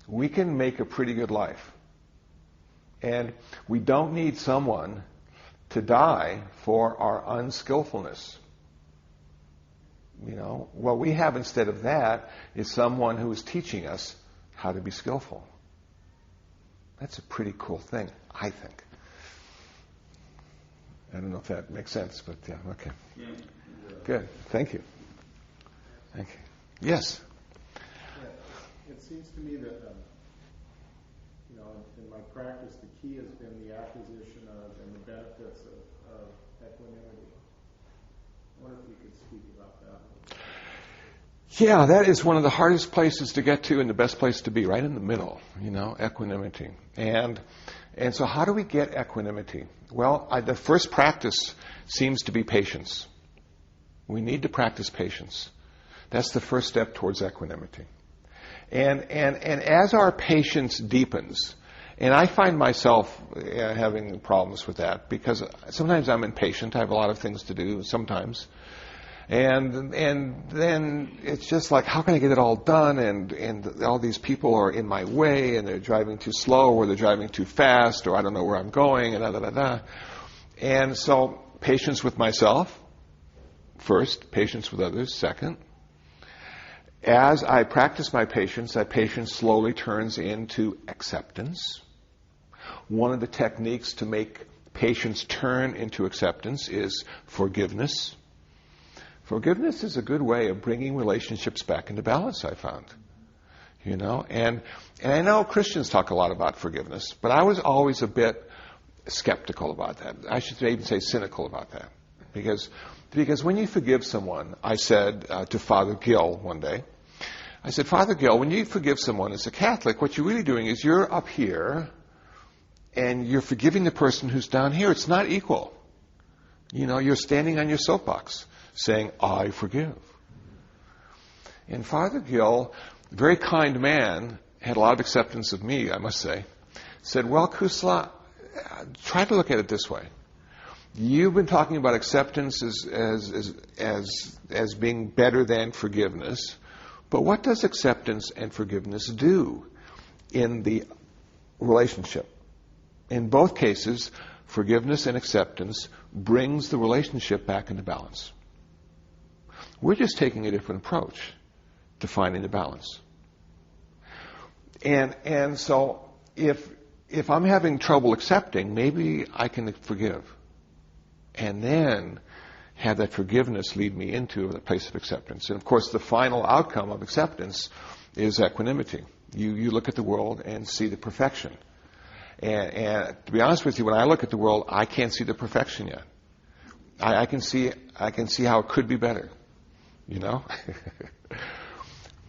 we can make a pretty good life. And we don't need someone to die for our unskillfulness. What we have instead of that is someone who is teaching us how to be skillful. That's a pretty cool thing, I think. I don't know if that makes sense, but yeah, okay. Yeah. Good. Thank you. Thank you. Yes? Yeah. It seems to me that, in my practice, the key has been the acquisition of and the benefits of equanimity. I wonder if you could speak about that. Yeah, that is one of the hardest places to get to and the best place to be, right in the middle, equanimity. And so how do we get equanimity? Well, the first practice seems to be patience. We need to practice patience. That's the first step towards equanimity. And as our patience deepens, and I find myself having problems with that because sometimes I'm impatient. I have a lot of things to do sometimes. And then it's just like, how can I get it all done? And all these people are in my way, and they're driving too slow, or they're driving too fast, or I don't know where I'm going, and da-da-da-da. And so patience with myself, first. Patience with others, second. As I practice my patience, that patience slowly turns into acceptance. One of the techniques to make patience turn into acceptance is forgiveness. Forgiveness is a good way of bringing relationships back into balance, I found. And I know Christians talk a lot about forgiveness, but I was always a bit skeptical about that. I should even say cynical about that. Because when you forgive someone, I said to Father Gill one day, I said, Father Gill, when you forgive someone as a Catholic, what you're really doing is you're up here and you're forgiving the person who's down here. It's not equal. You're standing on your soapbox saying, I forgive. And Father Gill, very kind man, had a lot of acceptance of me, I must say, said, well, Kusala, try to look at it this way. You've been talking about acceptance as being better than forgiveness, but what does acceptance and forgiveness do in the relationship? In both cases, forgiveness and acceptance brings the relationship back into balance. We're just taking a different approach to finding the balance. And so if I'm having trouble accepting, maybe I can forgive. And then have that forgiveness lead me into a place of acceptance. And of course, the final outcome of acceptance is equanimity. You look at the world and see the perfection. And to be honest with you, when I look at the world, I can't see the perfection yet. I can see how it could be better.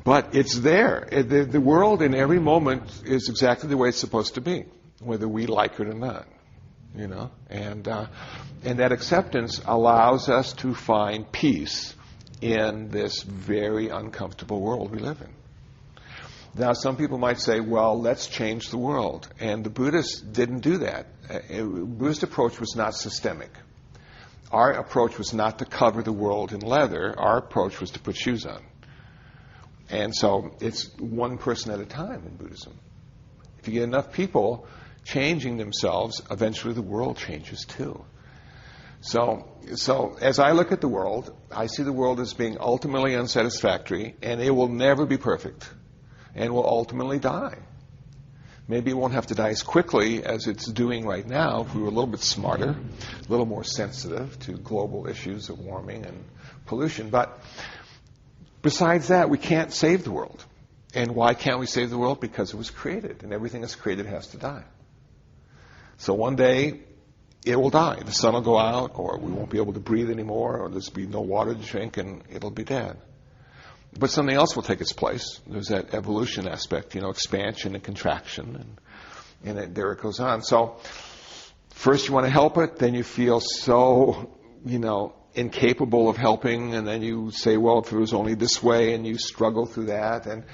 But it's there. The world in every moment is exactly the way it's supposed to be, whether we like it or not. And that acceptance allows us to find peace in this very uncomfortable world we live in. Now, some people might say, well, let's change the world. And the Buddhists didn't do that. Buddhist approach was not systemic. our approach was not to cover the world in leather. Our approach was to put shoes on. And so it's one person at a time in Buddhism. If you get enough people changing themselves, eventually the world changes too. So as I look at the world, I see the world as being ultimately unsatisfactory, and it will never be perfect, and will ultimately die. Maybe it won't have to die as quickly as it's doing right now if we were a little bit smarter, a little more sensitive to global issues of warming and pollution. But besides that, we can't save the world. And why can't we save the world? Because it was created, and everything that's created has to die. So one day, it will die. The sun will go out, or we won't be able to breathe anymore, or there's be no water to drink, and it'll be dead. But something else will take its place. There's that evolution aspect, expansion and contraction, and there it goes on. So first you want to help it, then you feel so, incapable of helping, and then you say, well, if it was only this way, and you struggle through that. And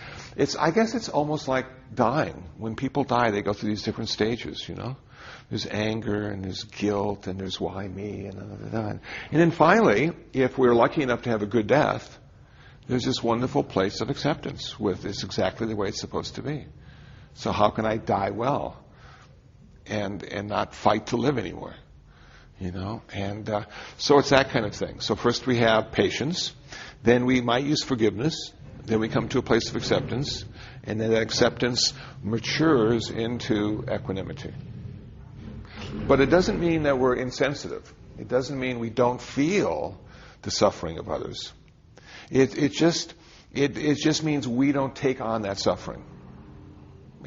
I guess it's almost like dying. When people die, they go through these different stages, There's anger, and there's guilt, and there's why me, and then finally, if we're lucky enough to have a good death, there's this wonderful place of acceptance with it's exactly the way it's supposed to be. So how can I die well and not fight to live anymore? And so it's that kind of thing. So first we have patience, then we might use forgiveness, then we come to a place of acceptance, and then that acceptance matures into equanimity. But it doesn't mean that we're insensitive. It doesn't mean we don't feel the suffering of others. It just means we don't take on that suffering.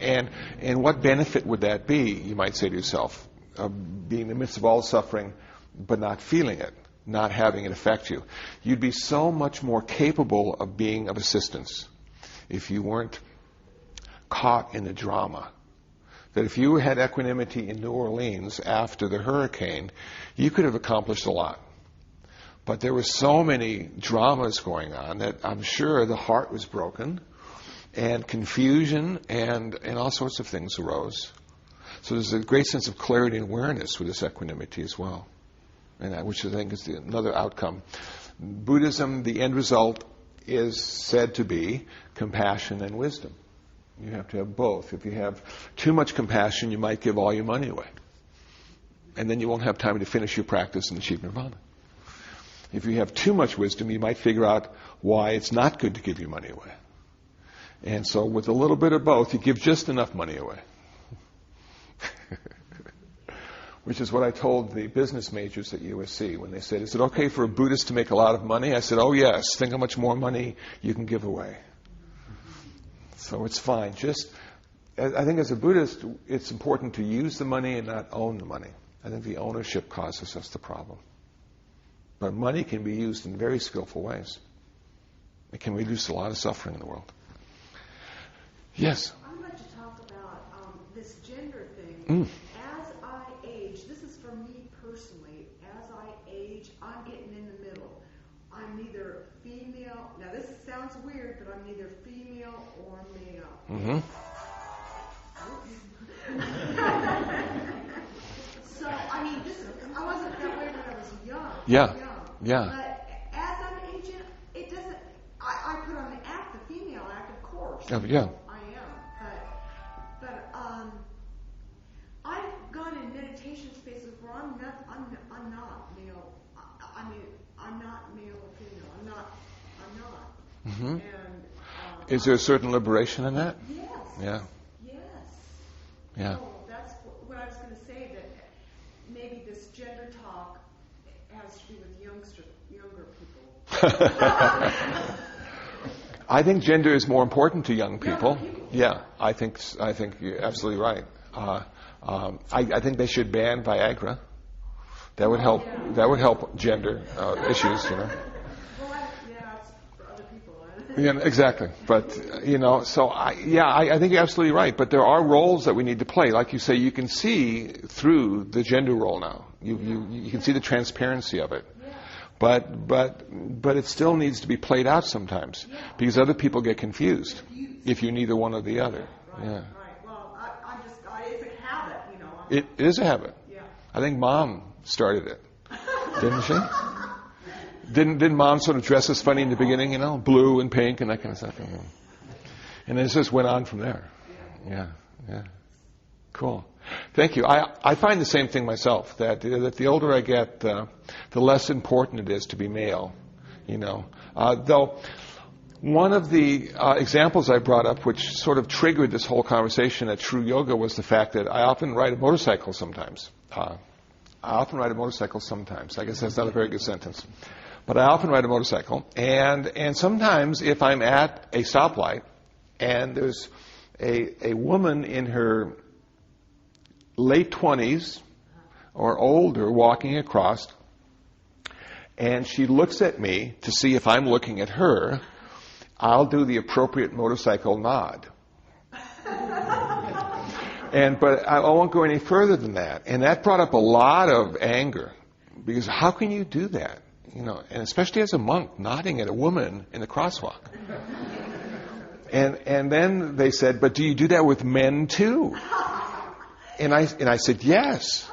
And what benefit would that be, you might say to yourself, being in the midst of all suffering, but not feeling it, not having it affect you? You'd be so much more capable of being of assistance if you weren't caught in the drama. That if you had equanimity in New Orleans after the hurricane, you could have accomplished a lot. But there were so many dramas going on that I'm sure the heart was broken, and confusion and all sorts of things arose. So there's a great sense of clarity and awareness with this equanimity as well, and which I think is another outcome. Buddhism, the end result is said to be compassion and wisdom. You have to have both. If you have too much compassion, you might give all your money away. And then you won't have time to finish your practice and achieve nirvana. If you have too much wisdom, you might figure out why it's not good to give your money away. And so with a little bit of both, you give just enough money away. Which is what I told the business majors at USC when they said, is it okay for a Buddhist to make a lot of money? I said, oh yes, think how much more money you can give away. So it's fine. I think as a Buddhist, it's important to use the money and not own the money. I think the ownership causes us the problem. But money can be used in very skillful ways. It can reduce a lot of suffering in the world. Yes? I'd like to talk about this gender thing. As I age, this is for me personally, as I age, I'm getting in the middle. I'm neither female, now this sounds weird, but I'm neither female or male. So, I wasn't that way when I was young. Yeah. But as I'm aging, it doesn't, I put on the act, the female act, of course. Yeah. I am. But I've gone in meditation spaces where I'm not male. I'm not male or female. I'm not. And Is there a certain liberation in that? yes. Yeah. Yes. Yeah. So that's what I was going to say, that maybe this gender talk has to do with younger people. I think gender is more important to young people. Yeah, I think you're absolutely right. I think they should ban Viagra. That would help. That would help gender issues. Well, it's for other people. Yeah, exactly. But so I think you're absolutely right. But there are roles that we need to play. Like you say, you can see through the gender role now. You can see the transparency of it. But it still needs to be played out sometimes because other people get confused if you're neither one or the other. Yeah. Right. Well, it's a habit, It is a habit. Yeah. I think Mom started it. Didn't she? Didn't Mom sort of dress us funny in the beginning, blue and pink and that kind of stuff? And then it just went on from there. Yeah. Cool. Thank you. I find the same thing myself, that the older I get, the less important it is to be male, Though one of the examples I brought up, which sort of triggered this whole conversation at True Yoga, was the fact that I often ride a motorcycle sometimes. I guess that's not a very good sentence. But I often ride a motorcycle. And sometimes if I'm at a stoplight and there's a woman in her late 20s or older walking across, and she looks at me to see if I'm looking at her, I'll do the appropriate motorcycle nod. But I won't go any further than that. And that brought up a lot of anger. Because how can you do that? And especially as a monk, nodding at a woman in the crosswalk. And then they said, but do you do that with men too? And I said, yes.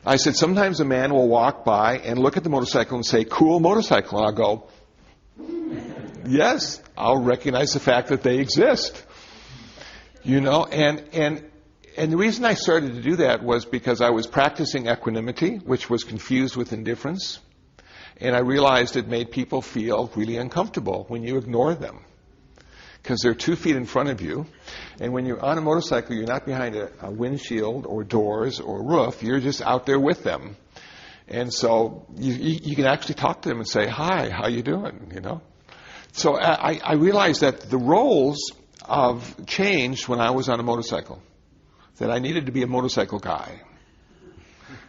I said, sometimes a man will walk by and look at the motorcycle and say, cool motorcycle. And I'll go, yes, I'll recognize the fact that they exist. And the reason I started to do that was because I was practicing equanimity, which was confused with indifference. And I realized it made people feel really uncomfortable when you ignore them. Because they're 2 feet in front of you. And when you're on a motorcycle, you're not behind a windshield or doors or roof. You're just out there with them. And so you can actually talk to them and say, hi, how you doing? So I realized that the roles of changed when I was on a motorcycle. That I needed to be a motorcycle guy.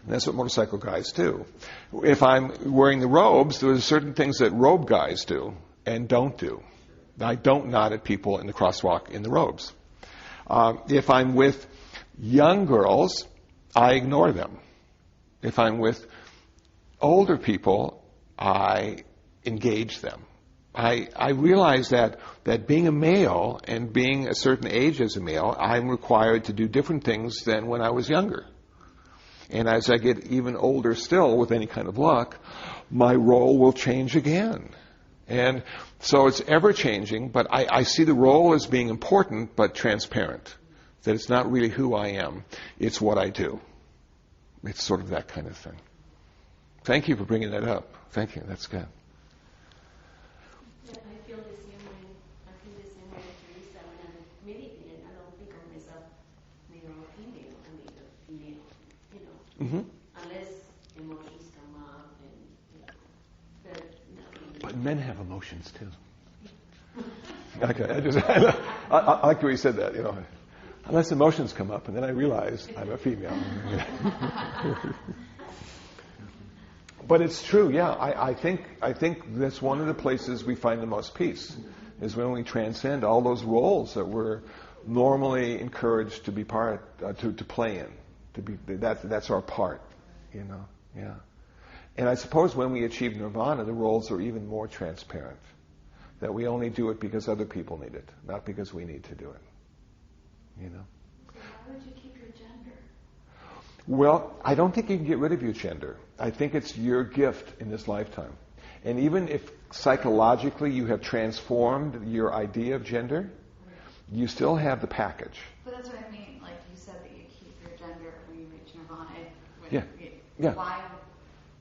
And that's what motorcycle guys do. If I'm wearing the robes, there are certain things that robe guys do and don't do. I don't nod at people in the crosswalk in the robes. If I'm with young girls, I ignore them. If I'm with older people, I engage them. I realize that being a male and being a certain age as a male, I'm required to do different things than when I was younger. And as I get even older still, with any kind of luck, my role will change again. And so it's ever changing, but I see the role as being important but transparent. That it's not really who I am, it's what I do. It's sort of that kind of thing. Thank you for bringing that up. Thank you, that's good. Yeah, I feel the same way. Teresa, when I'm meditating, I don't think of myself male or female. I'm either female, unless emotions come up But men have emotions too. Okay, I like the way you said that. Unless emotions come up, and then I realize I'm a female. But it's true, yeah. I think that's one of the places we find the most peace, is when we transcend all those roles that we're normally encouraged to be to play in. That's our part, yeah. And I suppose when we achieve nirvana, the roles are even more transparent. That we only do it because other people need it, not because we need to do it. So why would you keep your gender? Well, I don't think you can get rid of your gender. I think it's your gift in this lifetime. And even if psychologically you have transformed your idea of gender, you still have the package. But that's what I mean. Like you said that you keep your gender when you reach nirvana. Yeah. Why?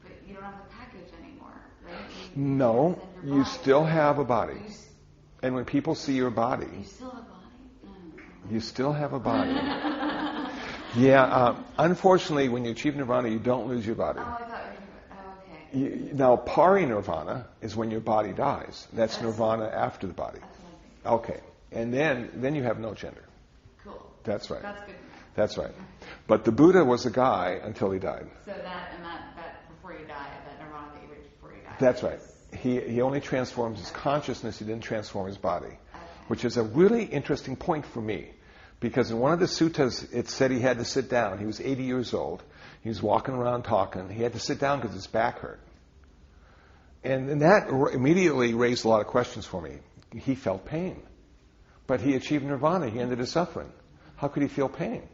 But you don't have the package anymore, right? No, you body. still have a body. And when people see your body, You still have a body? you still have a body. Yeah, unfortunately, when you achieve nirvana, you don't lose your body. Oh, I thought okay. Now, parinirvana is when your body dies. That's nirvana after the body. That's what I think. Okay. And then you have no gender. Cool. That's right. That's good. That's right. But the Buddha was a guy until he died. So that before you die, that nirvana that you reach before you die. That's right. He only transforms his consciousness. He didn't transform his body, which is a really interesting point for me. Because in one of the suttas, it said he had to sit down. He was 80 years old. He was walking around talking. He had to sit down because his back hurt. And that immediately raised a lot of questions for me. He felt pain. But he achieved nirvana. He ended his suffering. How could he feel pain?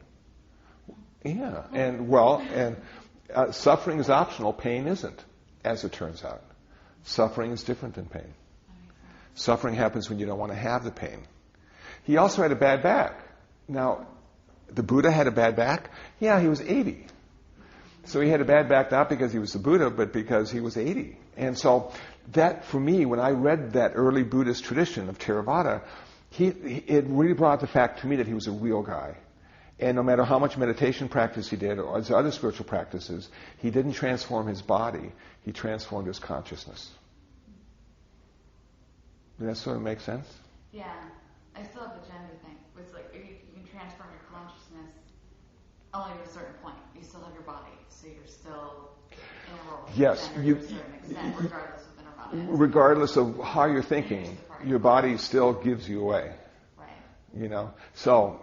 Yeah. And suffering is optional. Pain isn't. as it turns out. Suffering is different than pain. Suffering happens when you don't want to have the pain. He also had a bad back. Now, the Buddha had a bad back? Yeah, he was 80. So he had a bad back not because he was the Buddha, but because he was 80. And so that, for me, when I read that early Buddhist tradition of Theravada, it really brought the fact to me that he was a real guy. And no matter how much meditation practice he did or his other spiritual practices, he didn't transform his body. He transformed his consciousness. Does that sort of make sense? Yeah. I still have the gender thing. It's like you can transform your consciousness only to a certain point. You still have your body, so you're still in a role. Yes, to a certain extent, regardless of nirvana. Regardless of how you're thinking, your body still gives you away. Right. You know, so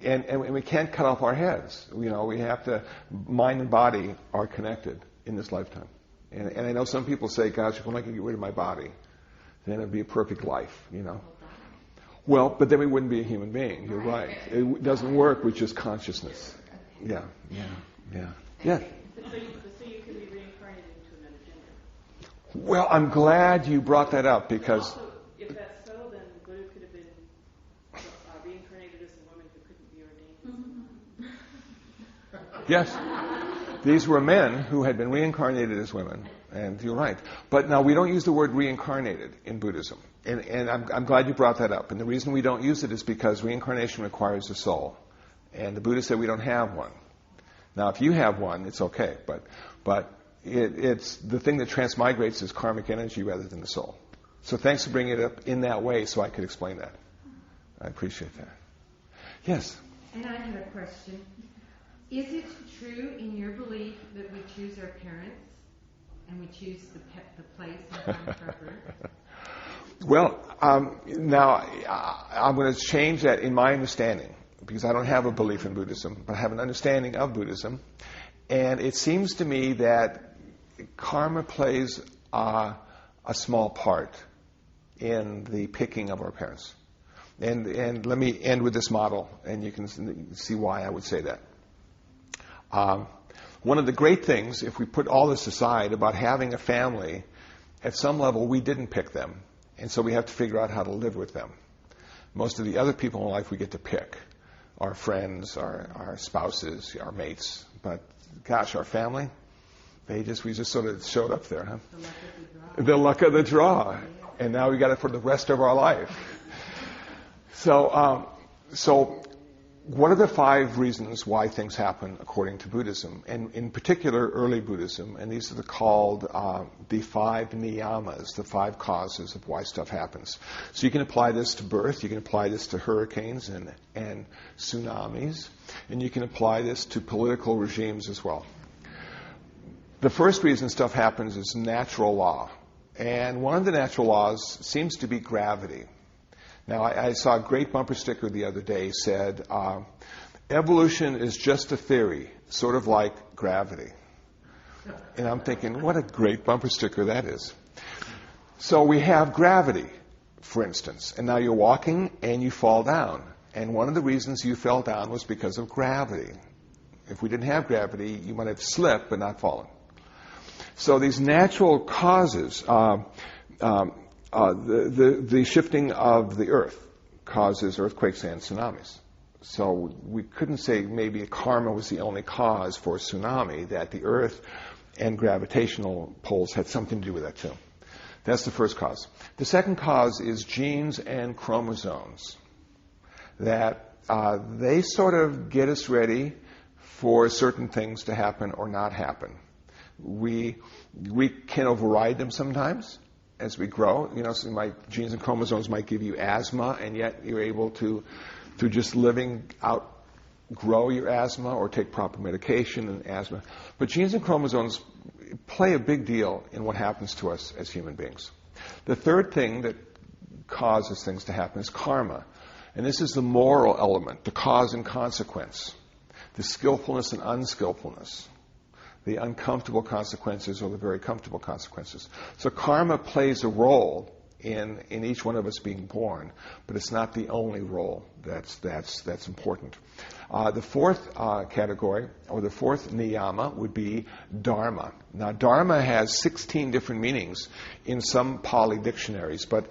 Okay. and we can't cut off our heads. You know, we have to. Mind and body are connected in this lifetime. And I know some people say, "Gosh, if I can get rid of my body, then it'd be a perfect life." You know. Well, but then we wouldn't be a human being. You're right. It doesn't work with just consciousness. Yeah. So you could be reincarnated into another gender. Well, I'm glad you brought that up because. Also, if that's so, then Buddha could have been reincarnated as a woman who couldn't be ordained as a woman. Yes. These were men who had been reincarnated as women, and you're right. But now we don't use the word reincarnated in Buddhism, and I'm glad you brought that up. And the reason we don't use it is because reincarnation requires a soul, and the Buddha said we don't have one. Now, if you have one, it's okay, but it's the thing that transmigrates is karmic energy rather than the soul. So thanks for bringing it up in that way, so I could explain that. I appreciate that. Yes. And I have a question. Is it true in your belief that we choose our parents and we choose the place and time for our birth? Well, now I'm going to change that in my understanding because I don't have a belief in Buddhism, but I have an understanding of Buddhism. And it seems to me that karma plays a small part in the picking of our parents. And let me end with this model, and you can see why I would say that. One of the great things, if we put all this aside, about having a family, at some level we didn't pick them, and so we have to figure out how to live with them. Most of the other people in life we get to pick. Our friends, our spouses, our mates. But gosh, our family, we just sort of showed up there, huh? The luck of the draw. And now we got it for the rest of our life. So what are the 5 reasons why things happen according to Buddhism, and in particular early Buddhism, and these are called the 5 niyamas, the 5 causes of why stuff happens. So you can apply this to birth, you can apply this to hurricanes and tsunamis, and you can apply this to political regimes as well. The first reason stuff happens is natural law, and one of the natural laws seems to be gravity. Now, I saw a great bumper sticker the other day said, evolution is just a theory, sort of like gravity. And I'm thinking, what a great bumper sticker that is. So we have gravity, for instance, and now you're walking and you fall down. And one of the reasons you fell down was because of gravity. If we didn't have gravity, you might have slipped but not fallen. So these natural causes, the shifting of the earth causes earthquakes and tsunamis. So we couldn't say maybe karma was the only cause for a tsunami, that the earth and gravitational poles had something to do with that too. That's the first cause. The second cause is genes and chromosomes. That they sort of get us ready for certain things to happen or not happen. We can override them sometimes as we grow. You know, so my genes and chromosomes might give you asthma, and yet you're able to, through just living out, grow your asthma or take proper medication and asthma. But genes and chromosomes play a big deal in what happens to us as human beings. The third thing that causes things to happen is karma. And this is the moral element, the cause and consequence, the skillfulness and unskillfulness, the uncomfortable consequences or the very comfortable consequences. So karma plays a role in each one of us being born, but it's not the only role that's important. The fourth category, or the fourth niyama, would be dharma. Now, dharma has 16 different meanings in some Pali dictionaries, but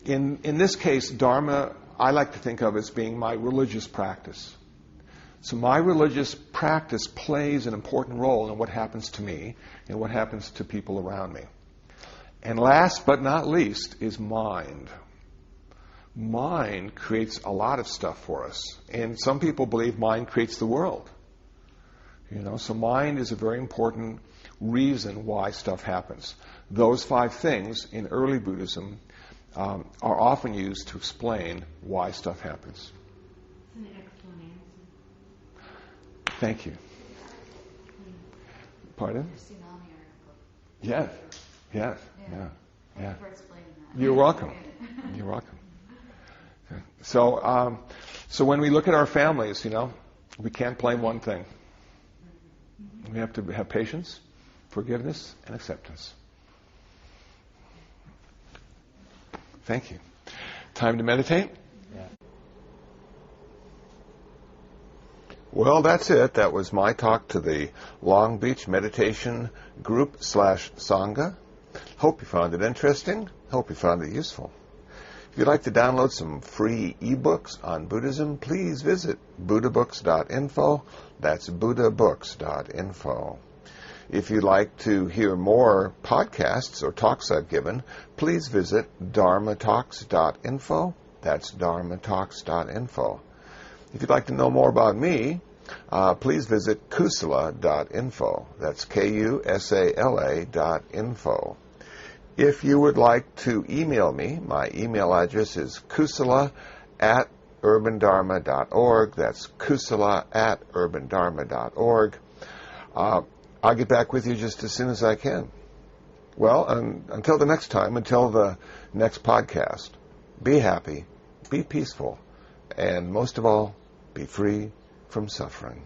in this case, dharma I like to think of as being my religious practice. So my religious practice plays an important role in what happens to me and what happens to people around me. And last but not least is mind. Mind creates a lot of stuff for us. And some people believe mind creates the world. So mind is a very important reason why stuff happens. Those 5 things in early Buddhism are often used to explain why stuff happens. It's an excellent answer. Thank you. Pardon? Your tsunami article. Yes. Yeah. Thank you for explaining that. You're welcome. You're welcome. So, so when we look at our families, we can't blame one thing. We have to have patience, forgiveness, and acceptance. Thank you. Time to meditate? Yeah. Well, that's it. That was my talk to the Long Beach Meditation Group / Sangha. Hope you found it interesting. Hope you found it useful. If you'd like to download some free ebooks on Buddhism, please visit buddhabooks.info. That's buddhabooks.info. If you'd like to hear more podcasts or talks I've given, please visit dharmatalks.info. That's dharmatalks.info. If you'd like to know more about me, please visit kusala.info. That's kusala.info. If you would like to email me, my email address is kusala@urbandharma.org. That's kusala@urbandharma.org. I'll get back with you just as soon as I can. Well, until the next time, until the next podcast, be happy, be peaceful, and most of all, be free from suffering.